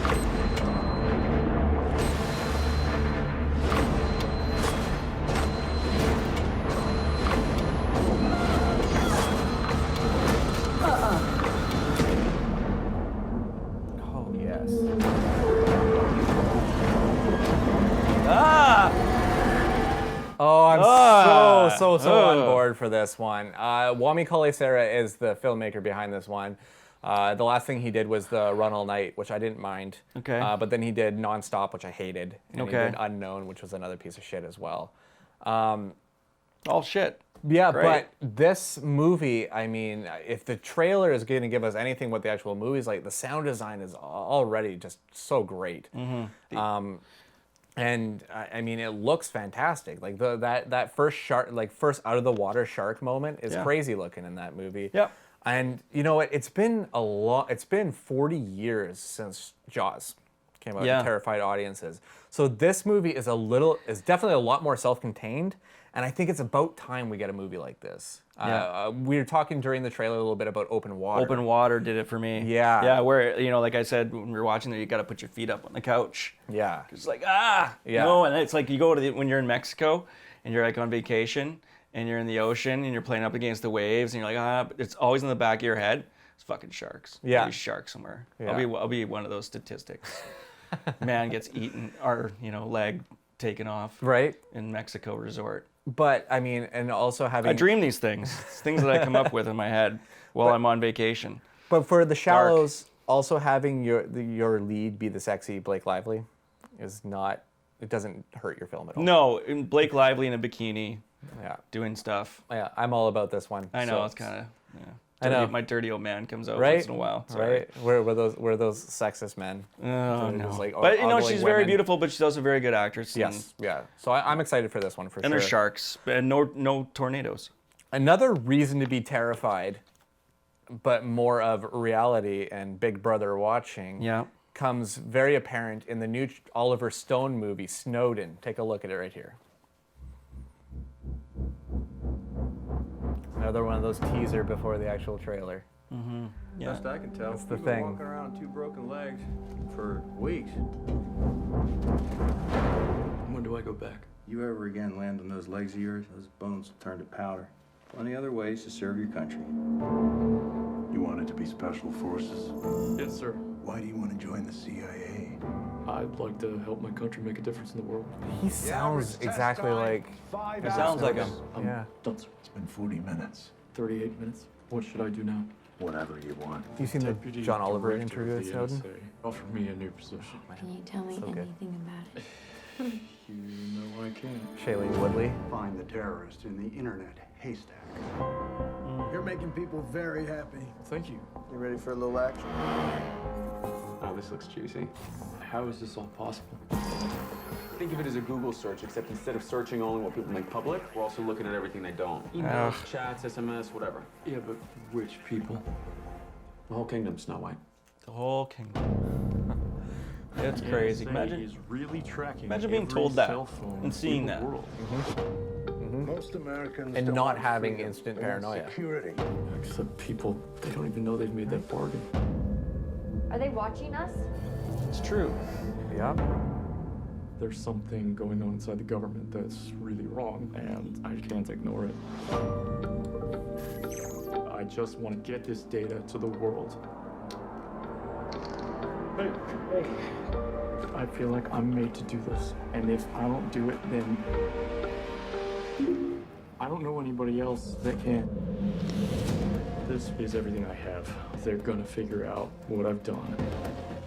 G: Oh, I'm so on board for this one. Wami Koleisera is the filmmaker behind this one. The last thing he did was the Run All Night, which I didn't mind.
H: Okay.
G: But then he did Nonstop, which I hated. And he did Unknown, which was another piece of shit as well.
H: All shit.
G: Yeah,
H: Great.
G: but this movie, I mean, if the trailer is going to give us anything what the actual movie's like, the sound design is already just so great. And I mean, it looks fantastic. Like that first shark, like first out of the water shark moment is crazy looking in that movie.
H: Yep.
G: And you know what? It's been a lot. It's been 40 years since Jaws came out to terrified audiences. So this movie is definitely a lot more self-contained. And I think it's about time we get a movie like this. We were talking during the trailer a little bit about Open Water.
H: Open Water did it for me.
G: Yeah.
H: Yeah, where, like I said, when we were watching it, you got to put your feet up on the couch.
G: Yeah.
H: It's like, no. And it's like you go to when you're in Mexico and you're like on vacation and you're in the ocean and you're playing up against the waves and you're like, but it's always in the back of your head. It's fucking sharks.
G: Yeah.
H: There's sharks somewhere.
G: Yeah.
H: I'll be one of those statistics. Man gets eaten or, leg taken off.
G: Right.
H: In Mexico resort.
G: But I mean, and also having...
H: I dream these things. It's things that I come up with in my head while I'm on vacation.
G: But for The Shallows, also having your lead be the sexy Blake Lively is not... It doesn't hurt your film at all.
H: No, Blake Lively in a bikini, doing stuff.
G: Yeah, I'm all about this one.
H: I know,
G: so.
H: it's kind of...
G: I know.
H: My dirty old man comes out
G: right?
H: once in a while. Sorry.
G: Right? Were those sexist men?
H: Oh, no.
G: Like,
H: but,
G: women.
H: she's very beautiful, but she's also a very good actress.
G: Yes, yeah. So I'm excited for this one for sure.
H: And there's sharks, and no tornadoes.
G: Another reason to be terrified, but more of reality and Big Brother watching, comes very apparent in the new Oliver Stone movie, Snowden. Take a look at it right here. Another one of those teaser before the actual trailer.
H: Mm-hmm.
N: Yeah. Best I can tell.
G: That's the
N: You've
G: thing.
N: been walking around with 2 broken legs for weeks. When do I go back? You ever again land on those legs of yours, those bones will turn to powder. Plenty other ways to serve your country.
O: You wanted to be special forces?
N: Yes, sir.
O: Why do you want to join the CIA?
N: I'd like to help my country make a difference in the world.
G: He sounds exactly like...
H: It sounds like him.
N: I'm done, sir.
O: It's been 40 minutes.
N: 38 minutes. What should I do now?
O: Whatever you want.
G: You seen the
N: Deputy
G: John Oliver
N: Director
G: interview
N: of
G: with
N: the
G: Snowden?
N: NSA. Offer me a new position.
J: Can you tell me anything about it?
N: You know I can.
G: Shailene Woodley.
P: Find the terrorist in the internet haystack. You're making people very happy.
N: Thank you.
P: You ready for a little action?
Q: Oh, this looks juicy.
N: How is this all possible?
Q: Think of it as a Google search, except instead of searching only what people make public, we're also looking at everything they don't. Emails, chats, SMS, whatever.
N: Yeah, but which people?
Q: The whole kingdom, Snow White.
H: The whole kingdom. It's crazy.
N: Imagine really tracking.
H: Imagine being told that and seeing that.
P: Most Americans
G: And
P: don't
G: not
P: want
G: having
P: freedom
G: instant
P: or
G: paranoia.
P: Security.
N: Except people, they don't even know they've made that bargain.
J: Are they watching us?
H: It's true.
G: Yeah.
N: There's something going on inside the government that's really wrong, and I can't ignore it. I just want to get this data to the world. Hey. I feel like I'm made to do this, and if I don't do it, then I don't know anybody else that can. This is everything I have. They're gonna figure out what I've done.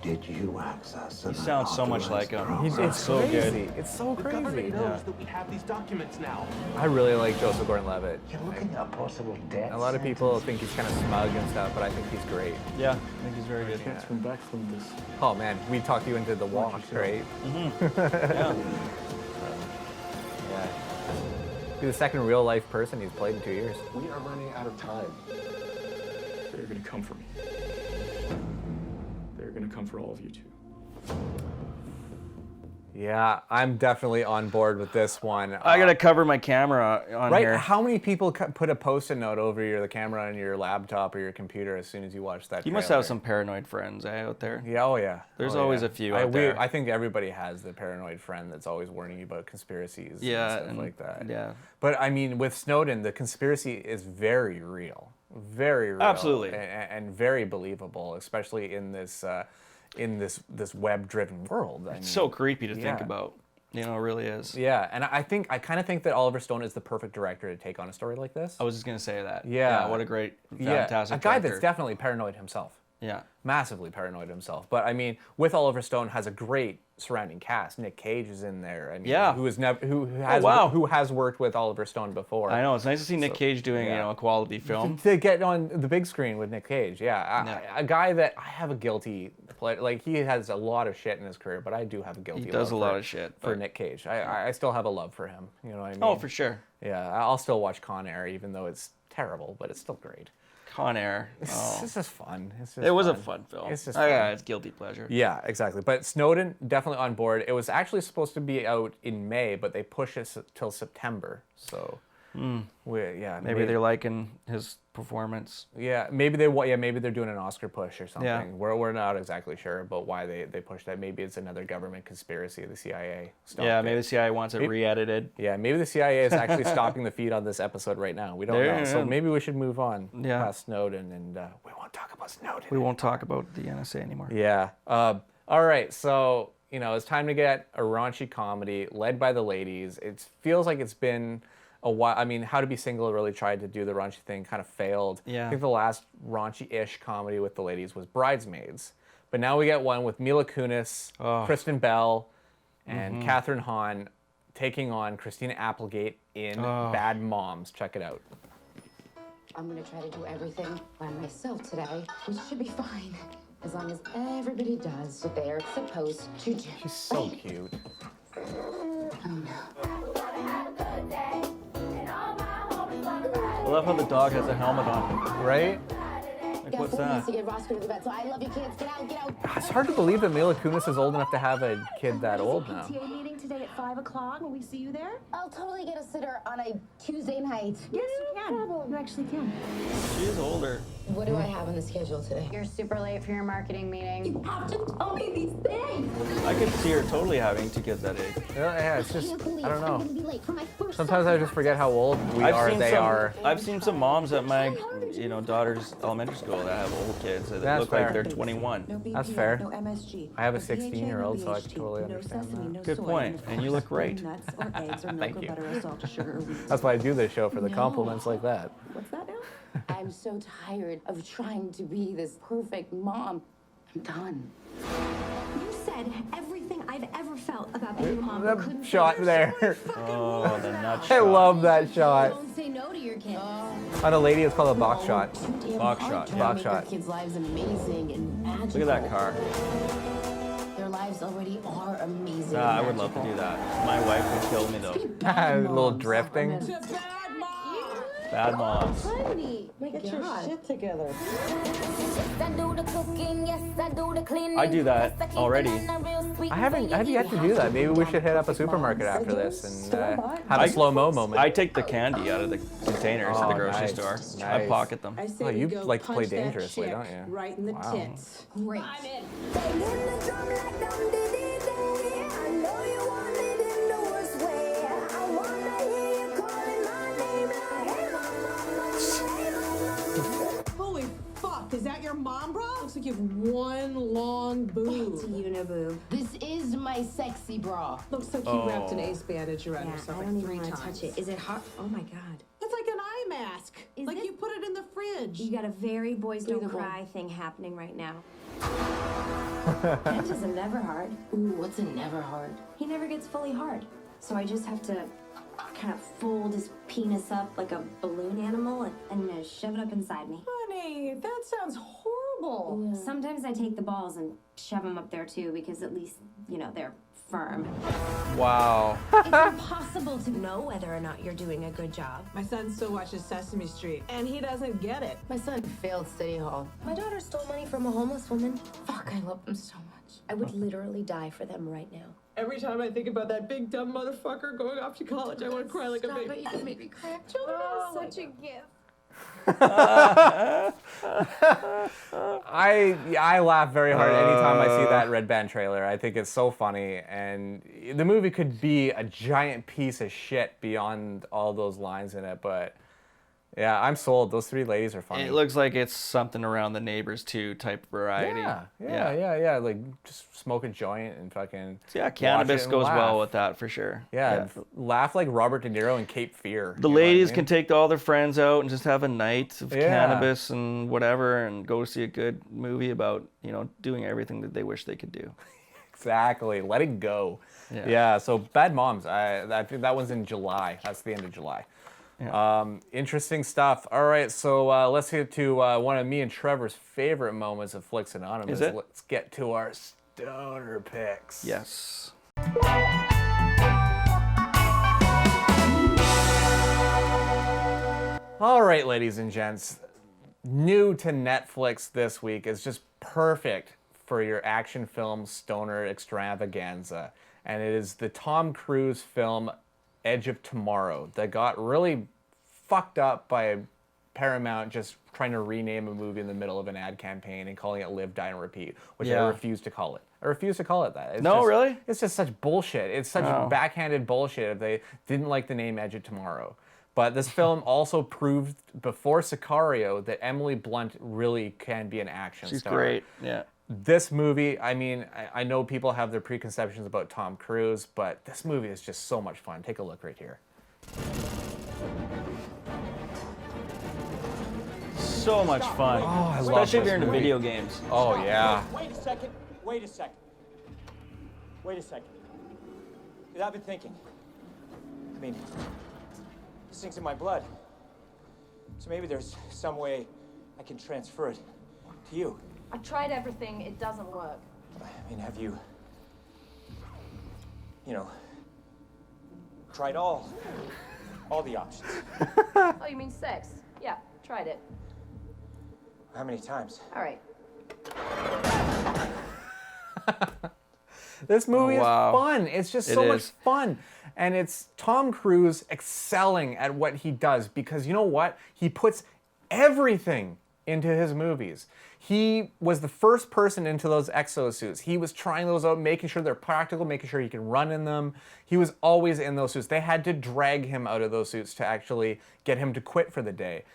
P: Did you access
H: He sounds so much like him.
G: It's
H: so
G: crazy.
H: good.
G: It's so crazy.
Q: that we have these documents now.
G: I really like Joseph Gordon-Levitt.
P: You're looking at possible death.
G: A lot of people think he's kind of smug and stuff, but I think he's great.
H: Yeah, I think he's very good.
N: I can't swim back from this.
G: Oh man, we talked you into The Walk, right?
H: Yeah.
G: Yeah. He's the second real life person he's played in 2 years.
Q: We are running out of time.
N: They're gonna come for me. They're gonna come for all of you too.
G: Yeah, I'm definitely on board with this one.
H: I gotta cover my camera on
G: right?
H: here.
G: How many people put a post-it note over the camera on your laptop or your computer as soon as you watch that
H: You must
G: trailer?
H: have some paranoid friends out there.
G: Yeah, oh yeah.
H: There's
G: Oh,
H: always
G: yeah.
H: a few out there.
G: I think everybody has the paranoid friend that's always warning you about conspiracies and stuff like that.
H: Yeah.
G: But I mean, with Snowden, the conspiracy is very real. Very real.
H: Absolutely.
G: And very believable, especially in this web-driven world.
H: It's so creepy to think about. You know, it really is.
G: Yeah, and I kind of think that Oliver Stone is the perfect director to take on a story like this.
H: I was just gonna say that.
G: Yeah.
H: What a great,
G: Yeah,
H: fantastic
G: a guy
H: director.
G: that's definitely paranoid himself.
H: Yeah.
G: Massively paranoid himself. But I mean, with Oliver Stone has a great surrounding cast. Nick Cage is in there. I mean,
H: Yeah.
G: who has worked with Oliver Stone before.
H: I know, it's nice to see Nick Cage doing, you know, a quality film.
G: To get on the big screen with Nick Cage, a guy that I have a guilty pleasure. Like, he has a lot of shit in his career, but I do have a guilty.
H: He does
G: love
H: a lot
G: for-
H: of shit,
G: for
H: but-
G: Nick Cage. I still have a love for him. You know what I mean?
H: Oh, for sure.
G: Yeah, I'll still watch Con Air, even though it's terrible, but it's still great.
H: Con Air.
G: It's just fun. It's just
H: It was a
G: fun.
H: fun film.
G: It's just
H: yeah,
G: fun.
H: it's guilty pleasure.
G: Yeah, exactly. But Snowden, definitely on board. It was actually supposed to be out in May, but they pushed it till September. So,
H: Maybe they're liking his performance.
G: Yeah, maybe they're doing an Oscar push or something.
H: Yeah.
G: We're not exactly sure about why they pushed that. Maybe it's another government conspiracy. The CIA.
H: Yeah, maybe the CIA wants it re-edited.
G: Yeah, maybe the CIA is actually stopping the feed on this episode right now. We don't know. So maybe we should move on past Snowden, and we won't talk about Snowden.
H: We won't talk about the NSA anymore.
G: Yeah. All right. So, you know, it's time to get a raunchy comedy led by the ladies. It feels like it's been a while. I mean, How to Be Single really tried to do the raunchy thing, kind of failed.
H: Yeah.
G: I think the last raunchy-ish comedy with the ladies was Bridesmaids. But now we get one with Mila Kunis, Kristen Bell, and Katherine Hahn taking on Christina Applegate in Bad Moms. Check it out.
R: I'm gonna try to do everything by myself today, which should be fine, as long as everybody does what they're supposed to do.
G: She's so cute.
H: I love how the dog has a helmet on.
G: Right?
H: Like, what's that?
R: To get Roscoe to the vet, so I love you kids. Get out, get out.
G: It's hard to believe that Mila Kunis is old enough to have a kid that old now.
R: PTA meeting today at 5 o'clock. Will we see you there? I'll totally get a sitter on a Tuesday night. Yes, you can. You actually can.
H: She is older.
R: What do I have on the schedule today?
M: You're super late for your marketing meeting.
R: You have to tell me these things.
H: I could see her totally having two kids that age.
G: Yeah, it's just, I don't know. Sometimes I just forget how old they are.
H: I've seen some moms at my, daughter's elementary school that have old kids that
G: That's
H: look
G: fair.
H: like they're 21.
G: That's fair.
R: No MSG.
G: I have a 16-year-old, so I can totally understand that.
H: Good point. And you look great.
R: Nuts or eggs or milk
G: Thank
R: or
G: you.
R: butter or salt or sugar or wheat.
G: That's why I do this show, for the
R: No.
G: compliments like that.
R: What's that now? I'm so tired of trying to be this perfect mom. I'm done.
J: You said everything I've ever felt about being a mom.
G: That shot there.
H: Oh, the nut
G: I
H: shot.
G: love that shot.
R: Don't say no to your kids.
G: On a lady, it's called a box shot.
H: Box shot.
R: Trying to
G: Box
R: make
G: shot.
R: their kids' lives amazing and magical.
H: Look at that car.
R: Their lives already are amazing.
H: I would love to do that. My wife would kill me though.
G: A little drifting.
H: Bad moms.
R: Honey, get your shit together.
H: I do that already.
G: I have yet to do that. Maybe we should hit up a supermarket after this and have a slow-mo moment.
H: I take the candy out of the containers at the grocery
G: nice,
H: store.
G: nice.
H: I pocket them.
G: Oh, you like to play dangerously, don't you?
R: Right in the
G: Wow.
R: tits. Great.
S: Holy fuck, is that your mom, bro? Looks like you have one long boob.
R: It's a uniboob. This is my sexy bra.
S: Looks like you wrapped an ace bandage around yourself
R: I
S: like
R: don't even
S: 3
R: want
S: times.
R: to touch it. Is it hot? Oh my god.
S: It's like an eye mask. Like you put it in the fridge.
J: You got a very boys don't
R: Breathable.
J: cry thing happening right now.
R: That is a never hard. Ooh, what's a never hard?
J: He never gets fully hard. So I just have to kind of fold his penis up like a balloon animal and shove it up inside me.
S: Honey, that sounds horrible.
J: Sometimes I take the balls and shove them up there too because at least, they're firm.
G: Wow.
J: It's impossible to know whether or not you're doing a good job.
S: My son still watches Sesame Street, and he doesn't get it.
R: My son failed City Hall.
J: My daughter stole money from a homeless woman.
R: Fuck, I love him so much.
J: I would literally die for them right now.
S: Every time I think about that big dumb motherfucker going off to college, I want to cry like a
R: Stop
S: baby.
R: it, you can make me cry.
J: Children are such a gift.
G: I laugh very hard anytime I see that Red Band trailer. I think it's so funny, and the movie could be a giant piece of shit beyond all those lines in it, but Yeah, I'm sold. Those three ladies are funny.
H: It looks like it's something around the Neighbors 2 type variety.
G: Yeah. Like just smoke a joint and fucking.
H: Yeah, Cannabis goes well with that for sure.
G: Yeah, laugh like Robert De Niro in Cape Fear.
H: The ladies can take all their friends out and just have a night of cannabis and whatever, and go see a good movie about doing everything that they wish they could do.
G: Exactly, let it go. Yeah. So Bad Moms. I think that one's in July. That's the end of July. Yeah. Interesting stuff. All right, so let's get to one of me and Trevor's favorite moments of Flix Anonymous.
H: Is it?
G: Let's get to our stoner picks.
H: Yes.
G: All right, ladies and gents. New to Netflix this week is just perfect for your action film stoner extravaganza. And it is the Tom Cruise film Edge of Tomorrow that got really fucked up by Paramount just trying to rename a movie in the middle of an ad campaign and calling it Live, Die, and Repeat, which I refuse to call it. I refuse to call it that. It's
H: really?
G: It's just such bullshit. It's such backhanded bullshit if they didn't like the name Edge of Tomorrow. But this film also proved before Sicario that Emily Blunt really can be an action star.
H: She's great, yeah.
G: This movie, I mean, I know people have their preconceptions about Tom Cruise, but this movie is just so much fun. Take a look right here.
H: So much fun.
G: Oh, I love
H: Especially if
G: this
H: you're into
G: movie.
H: video games.
G: Oh, yeah.
K: Wait a second. Wait a second. Wait a second. Because I've been thinking. I mean, this thing's in my blood. So maybe there's some way I can transfer it to you.
M: I've tried everything. It doesn't work.
K: I mean, have you, tried all the options?
M: Oh, you mean sex? Yeah, tried it.
K: How many times?
M: All right.
G: This movie is fun. It's just so much fun. And it's Tom Cruise excelling at what he does because you know what? He puts everything into his movies. He was the first person into those exosuits. He was trying those out, making sure they're practical, making sure he can run in them. He was always in those suits. They had to drag him out of those suits to actually get him to quit for the day.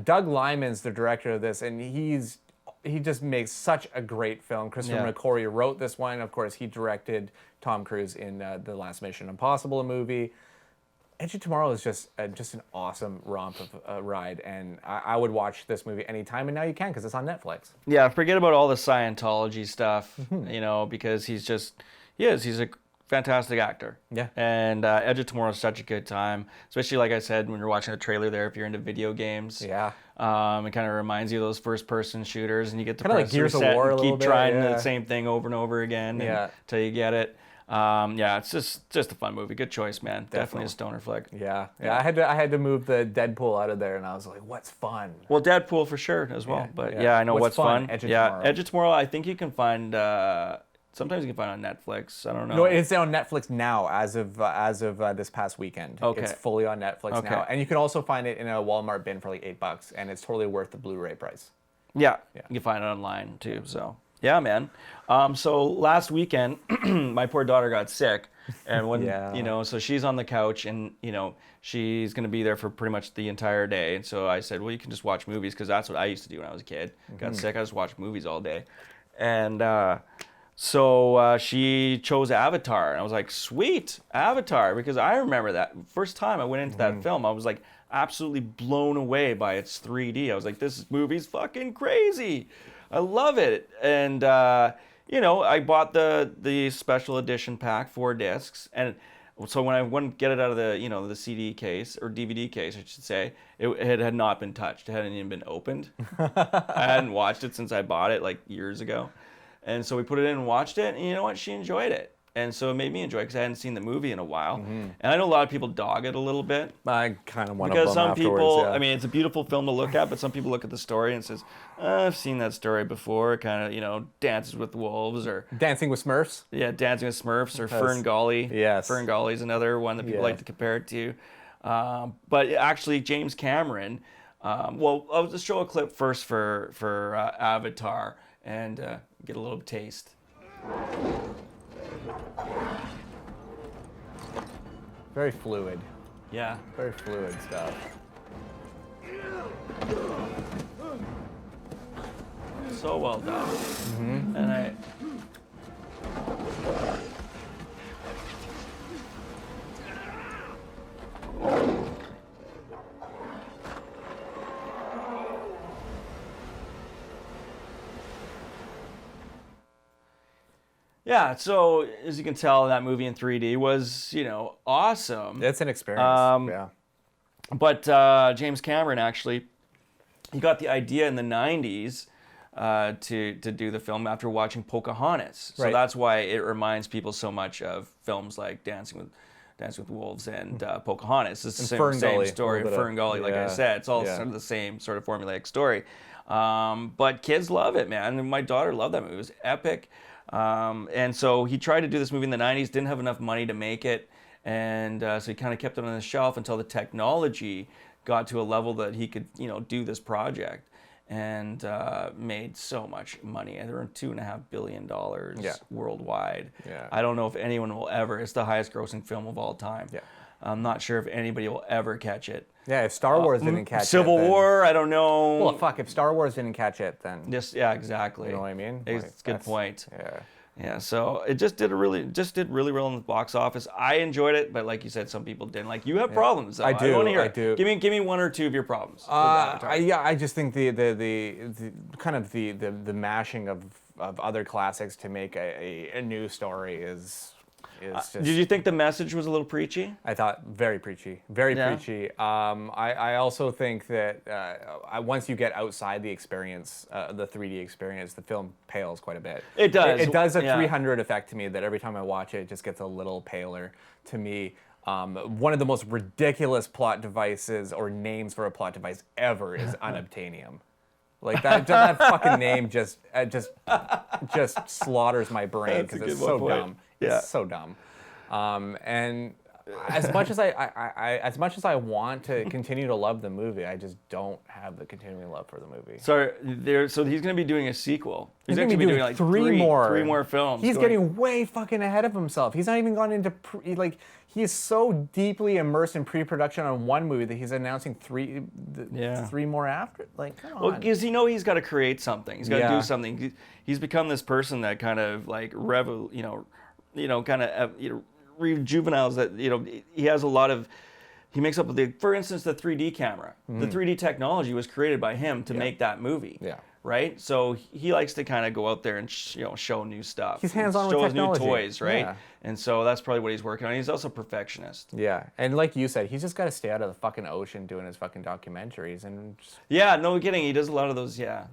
G: Doug Liman's the director of this, and he just makes such a great film. Christopher McQuarrie wrote this one. Of course, he directed Tom Cruise in the last Mission Impossible movie. Edge of Tomorrow is just an awesome romp of a ride, and I would watch this movie anytime, and now you can because it's on Netflix.
H: Yeah, forget about all the Scientology stuff, because he's a fantastic actor. Yeah. And Edge of Tomorrow is such a good time, especially like I said, when you're watching the trailer there, if you're into video games. Yeah. It kind of reminds you of those first-person shooters, and you get to press reset and keep trying the same thing over and over again until you get it. It's just a fun movie. Good choice, man. Definitely a stoner flick.
G: Yeah. I had to move the Deadpool out of there, and I was like, "What's fun?"
H: Well, Deadpool for sure as well. But I know what's fun.
G: Edge of Tomorrow.
H: Edge of Tomorrow. I think you can find. Sometimes you can find on Netflix. I don't know.
G: No, it's on Netflix now as of this past weekend. Okay. It's fully on Netflix now, and you can also find it in a Walmart bin for like $8, and it's totally worth the Blu-ray price.
H: Yeah. You can find it online too. So. Yeah, man. So last weekend, my poor daughter got sick, and when so she's on the couch, and she's gonna be there for pretty much the entire day. And so I said, well, you can just watch movies because that's what I used to do when I was a kid. Got sick, I just watched movies all day, and so she chose Avatar, and I was like, sweet, Avatar, because I remember that first time I went into that film, I was like absolutely blown away by its 3D. I was like, this movie's fucking crazy. I love it, and I bought the special edition pack, 4 discs, and so when I went to get it out of the the CD case or DVD case, I should say, it had not been touched. It hadn't even been opened. I hadn't watched it since I bought it like years ago, and so we put it in and watched it, and you know what? She enjoyed it. And so it made me enjoy it because I hadn't seen the movie in a while. And I know a lot of people dog it a little bit.
G: I kind of want to
H: because some people, I mean, it's a beautiful film to look at, but some people look at the story and says, I've seen that story before. It kind of, Dances with Wolves or
G: Dancing with Smurfs.
H: Yeah, Dancing with Smurfs or Ferngully.
G: Yes.
H: Ferngully is another one that people like to compare it to. But actually, James Cameron. Well, I'll just show a clip first for Avatar and get a little taste.
G: Very fluid.
H: Yeah.
G: Very fluid stuff.
H: So well done.
G: Mm-hmm.
H: And I. Yeah, so as you can tell, that movie in 3D was, awesome.
G: It's an experience. Yeah.
H: But James Cameron actually, he got the idea in the 90s to do the film after watching Pocahontas. So that's why it reminds people so much of films like Dancing with Wolves and Pocahontas. It's the same story. Fern Gully, like I said, it's all sort of the same sort of formulaic story. But kids love it, man. And my daughter loved that movie. It was epic. And so he tried to do this movie in the 90s, didn't have enough money to make it. And so he kind of kept it on the shelf until the technology got to a level that he could, do this project, and made so much money. And they earned $2.5 billion worldwide.
G: Yeah.
H: I don't know if anyone will ever. It's the highest grossing film of all time.
G: Yeah.
H: I'm not sure if anybody will ever catch it.
G: Yeah, if Star Wars didn't catch
H: Civil
G: it,
H: War, I don't know.
G: Well, fuck, if Star Wars didn't catch it, then...
H: Yeah, exactly.
G: You know what I mean?
H: It's a good point.
G: Yeah.
H: Yeah, so it just did really well in the box office. I enjoyed it, but like you said, some people didn't. Like, you have problems. Though.
G: I do.
H: I want to hear
G: I
H: it.
G: do.
H: Give me one or two of your problems.
G: I just think the kind of the mashing of other classics to make a new story is just...
H: Did you think the message was a little preachy?
G: I thought very preachy, very preachy. I also think that once you get outside the experience, the 3D experience, the film pales quite a bit.
H: It does.
G: It does a 300 effect to me that every time I watch it, it just gets a little paler to me. One of the most ridiculous plot devices or names for a plot device ever is unobtainium. Like that fucking name just slaughters my brain because it's so dumb. It's so dumb. And as much as I want to continue to love the movie, I just don't have the continuing love for the movie.
H: So he's going to be doing a sequel.
G: He's going to be doing like three more
H: films.
G: He's getting way fucking ahead of himself. He's not even gone into he is so deeply immersed in pre-production on one movie that he's announcing three more after. Like, come on.
H: Well, because he's got to create something. He's got to do something. He's become this person that kind of like rejuveniles that he has a lot of. He makes up with for instance, the 3D camera. Mm-hmm. The 3D technology was created by him to make that movie.
G: Yeah.
H: Right. So he likes to kind of go out there and show new stuff.
G: He's hands-on with technology.
H: Show new toys, right?
G: Yeah.
H: And so that's probably what he's working on. He's also a perfectionist.
G: Yeah, and like you said, he's just got to stay out of the fucking ocean doing his fucking documentaries and.
H: Yeah, no kidding. He does a lot of those. Yeah,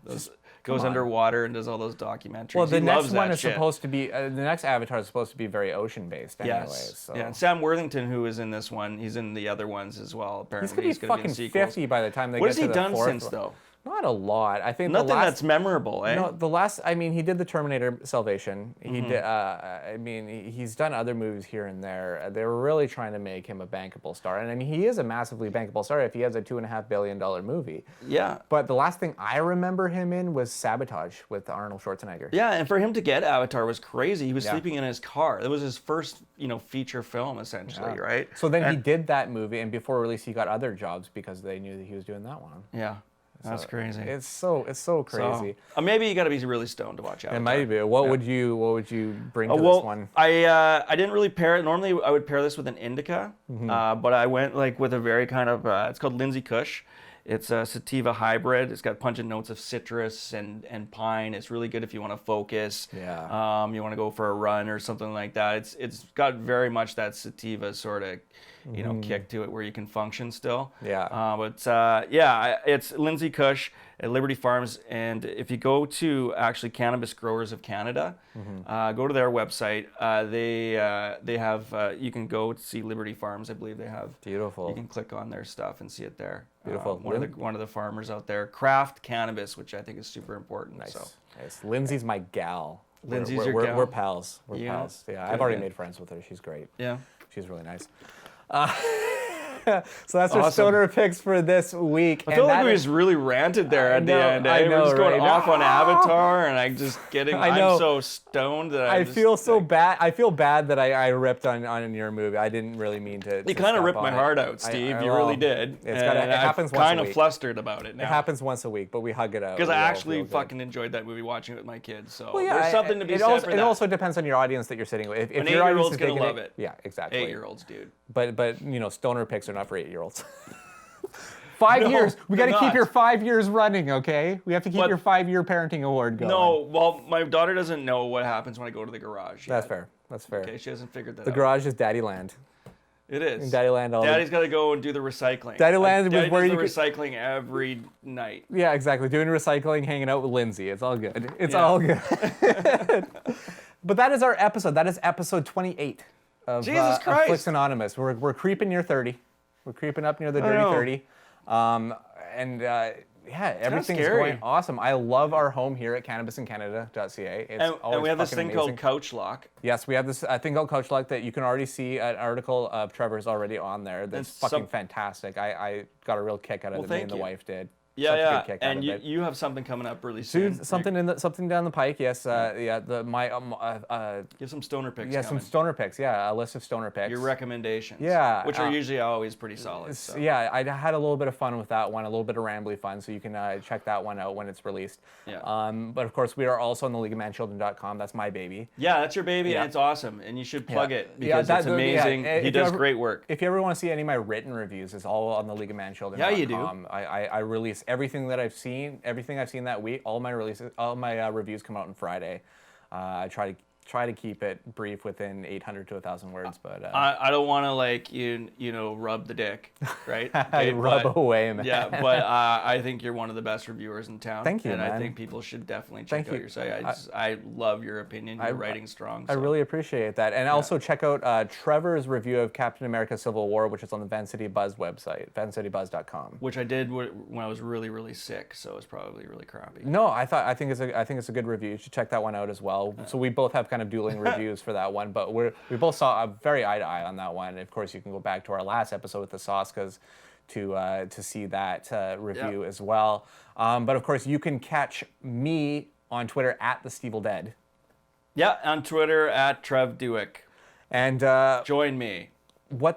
H: goes underwater and does all those documentaries.
G: Well, the next one is supposed to be the next Avatar is supposed to be very ocean-based, anyways.
H: Yes.
G: So.
H: Yeah, and Sam Worthington, who is in this one, he's in the other ones as well. Apparently,
G: he's gonna be fucking 50 by the time they
H: what
G: get to the fourth.
H: What has he done since though?
G: Not a lot. I think
H: nothing that's memorable, eh?
G: No, the last. I mean, he did the Terminator Salvation. He did. I mean, he's done other movies here and there. They were really trying to make him a bankable star, and I mean, he is a massively bankable star if he has a $2.5 billion movie.
H: Yeah.
G: But the last thing I remember him in was Sabotage with Arnold Schwarzenegger.
H: Yeah, and for him to get Avatar was crazy. He was sleeping in his car. That was his first, feature film, essentially, right?
G: So then he did that movie, and before release, he got other jobs because they knew that he was doing that one.
H: Yeah. That's crazy.
G: It's so crazy.
H: So, maybe you got to be really stoned to watch Avatar.
G: It might be. What would you bring to this one?
H: I didn't really pair it. Normally I would pair this with an indica, but I went with a very kind of it's called Lindsay Kush. It's a sativa hybrid. It's got pungent notes of citrus and pine. It's really good if you want to focus.
G: Yeah.
H: You want to go for a run or something like that. It's got very much that sativa sort of kick to it where you can function still.
G: Yeah.
H: It's Lindsay Kush at Liberty Farms, and if you go to actually Cannabis Growers of Canada, go to their website. They have you can go to see Liberty Farms. I believe they have.
G: Beautiful.
H: You can click on their stuff and see it there.
G: Beautiful.
H: One of the farmers out there, craft cannabis, which I think is super important.
G: Nice.
H: So.
G: Nice. Lindsay's my gal.
H: Lindsay's your gal.
G: We're pals. We're pals. Yeah, I've already made friends with her. She's great.
H: Yeah.
G: She's really nice. So that's our
H: Awesome.
G: stoner picks for this week.
H: I feel like we just really ranted there at the end.
G: I know,
H: We're just going
G: right?
H: off on Avatar, and I'm just getting. I'm so stoned that
G: I feel so bad. I feel bad that I ripped on your movie. I didn't really mean to.
H: You kind of ripped my heart out, Steve. You really did.
G: It happens once a
H: kind
G: week.
H: of flustered about it now.
G: It happens once a week, but we hug it out.
H: Because I actually fucking enjoyed that movie watching it with my kids. So
G: Well, yeah,
H: there's something to be said for that.
G: It also depends on your audience that you're sitting with. If
H: An
G: your audience
H: 8-year-old's
G: is
H: gonna
G: digging
H: love it.
G: Yeah, exactly.
H: 8-year-olds, dude.
G: But you know, stoner picks are not for 8-year-olds. 5
H: No,
G: years. We got to
H: they're
G: keep
H: not.
G: your 5 years running, okay? We have to keep your 5-year parenting award going.
H: No, well, my daughter doesn't know what happens when I go to the garage.
G: That's
H: yet.
G: fair. That's fair.
H: Okay, she hasn't figured that
G: The
H: out.
G: garage is Daddy Land.
H: It is.
G: In Daddy Land,
H: Daddy's got to go and do the recycling.
G: Daddy Land was
H: Daddy
G: where
H: does
G: you
H: the
G: could-
H: recycling every night.
G: Yeah, exactly. Doing recycling, hanging out with Lindsay. It's all good. It's
H: Yeah.
G: all good. But that is our episode. That is episode 28 of
H: Jesus Christ.
G: Flix Anonymous. We're creeping near 30. We're creeping up near the
H: I
G: dirty
H: know.
G: 30. Yeah, everything's
H: scary.
G: going awesome. I love our home here at cannabisincanada.ca. It's
H: And we have this
G: fucking
H: thing
G: amazing.
H: called Couch Lock.
G: Yes, we have this thing called Couch Lock that you can already see an article of Trevor's already on there. That's
H: And
G: fucking fantastic. I got a real kick out of it. Me
H: thank
G: and the
H: you.
G: wife did.
H: Yeah,
G: Such a
H: yeah.
G: good kick out
H: And
G: of it.
H: you have something coming up really soon.
G: Dude, something down the pike. Yes, yeah.
H: Give some stoner picks.
G: Yeah,
H: coming.
G: some stoner picks. Yeah, a list of stoner picks.
H: Your recommendations.
G: Yeah,
H: Which are usually always pretty solid. So.
G: Yeah, I had a little bit of fun with that one, a little bit of rambly fun, so you can check that one out when it's released.
H: Yeah.
G: But of course, we are also on the Manchildren.com. That's my baby.
H: Yeah, that's your baby,
G: Yeah.
H: and it's awesome. And you should plug it
G: Yeah,
H: because it's amazing.
G: yeah,
H: He
G: if you
H: does
G: ever-
H: great work.
G: If you ever want to see any of my written reviews, it's all on the Manchildren.com.
H: Yeah, you do.
G: I release everything that I've seen, everything I've seen that week. All my reviews come out on Friday. I try to keep it brief within 800 to 1,000 words, but
H: I don't want to rub the dick, right? Okay,
G: rub away, man.
H: Yeah, but I think you're one of the best reviewers in town.
G: Thank you,
H: and
G: man.
H: I think people should definitely check
G: Thank
H: out
G: you.
H: your site. I love your opinion. Your writing's strong.
G: I
H: so.
G: really appreciate that. And also check out Trevor's review of Captain America Civil War, which is on the VancityBuzz website, vancitybuzz.com.
H: Which I did when I was really, really sick, so it's probably really crappy.
G: No, I think it's a good review. You should check that one out as well. So we both have kind of dueling reviews for that one, but we both saw a very eye to eye on that one. And of course, you can go back to our last episode with the Soskas to see that review as well. But of course, you can catch me on Twitter at the Stevil Dead.
H: Yeah, on Twitter at Trevor Dueck.
G: And
H: join me.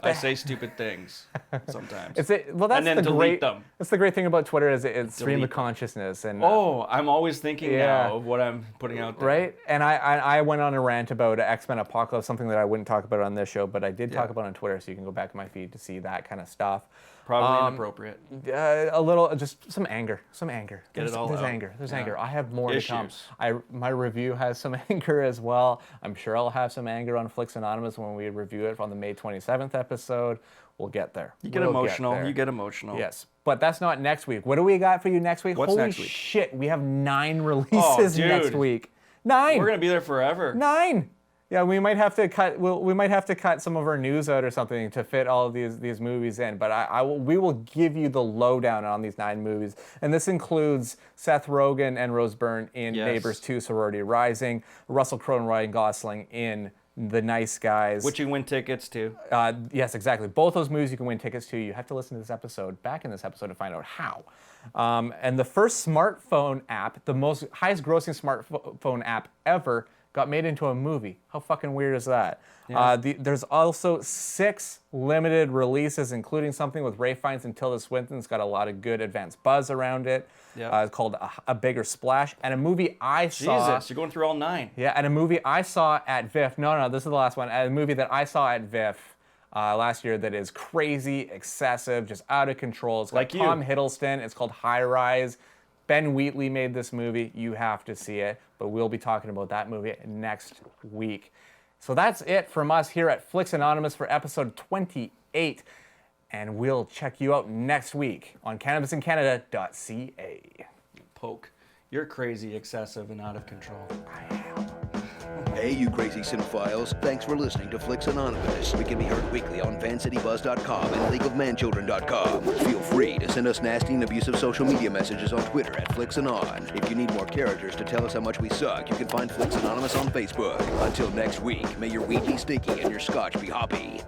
H: I say stupid things sometimes.
G: That's
H: and then
G: the
H: delete
G: great.
H: them.
G: That's the great thing about Twitter is it's stream of
H: Delete them.
G: consciousness. And
H: I'm always thinking now of what I'm putting out there.
G: Right? And I went on a rant about X-Men Apocalypse, something that I wouldn't talk about on this show, but I did talk about on Twitter, so you can go back to my feed to see that kind of stuff.
H: Probably inappropriate.
G: A little, just some anger.
H: Get it all
G: There's
H: out.
G: anger. There's
H: Yeah.
G: anger. I have more to come.
H: Issues.
G: My review has some anger as well. I'm sure I'll have some anger on Flix Anonymous when we review it on the May 27th episode. We'll get there.
H: You get emotional.
G: Yes. But that's not next week. What do we got for you next week?
H: What's
G: Holy
H: next week?
G: shit, we have 9 releases next week. 9!
H: We're gonna be there forever.
G: 9! Yeah, we might have to cut. We might have to cut some of our news out or something to fit all of these movies in. But we will give you the lowdown on these 9 movies, and this includes Seth Rogen and Rose Byrne in Neighbors 2: Sorority Rising, Russell Crowe and Ryan Gosling in The Nice Guys,
H: Which you win tickets to.
G: Yes, exactly. Both those movies you can win tickets to. You have to listen to this episode, back in this episode, to find out how. And the first smartphone app, the most highest grossing smartphone app ever, got made into a movie. How fucking weird is that?
H: Yeah.
G: There's also 6 limited releases, including something with Ray Fiennes and Tilda Swinton. It's got a lot of good advanced buzz around it.
H: Yeah.
G: It's called A Bigger Splash. And a movie I saw...
H: Jesus, you're going through all 9.
G: Yeah, and a movie I saw at VIFF. No, this is the last one. A movie that I saw at VIFF last year that is crazy, excessive, just out of control. It's
H: Like
G: got Tom Hiddleston. It's called High Rise. Ben Wheatley made this movie. You have to see it. But we'll be talking about that movie next week. So that's it from us here at Flix Anonymous for episode 28. And we'll check you out next week on CannabisInCanada.ca.
H: Poke. You're crazy, excessive, and out of control.
T: Hey, you crazy cinephiles. Thanks for listening to Flix Anonymous. We can be heard weekly on VancityBuzz.com and LeagueOfManchildren.com. Feel free to send us nasty and abusive social media messages on Twitter at FlixAnon. If you need more characters to tell us how much we suck, you can find Flix Anonymous on Facebook. Until next week, may your weed be stinky and your scotch be hoppy.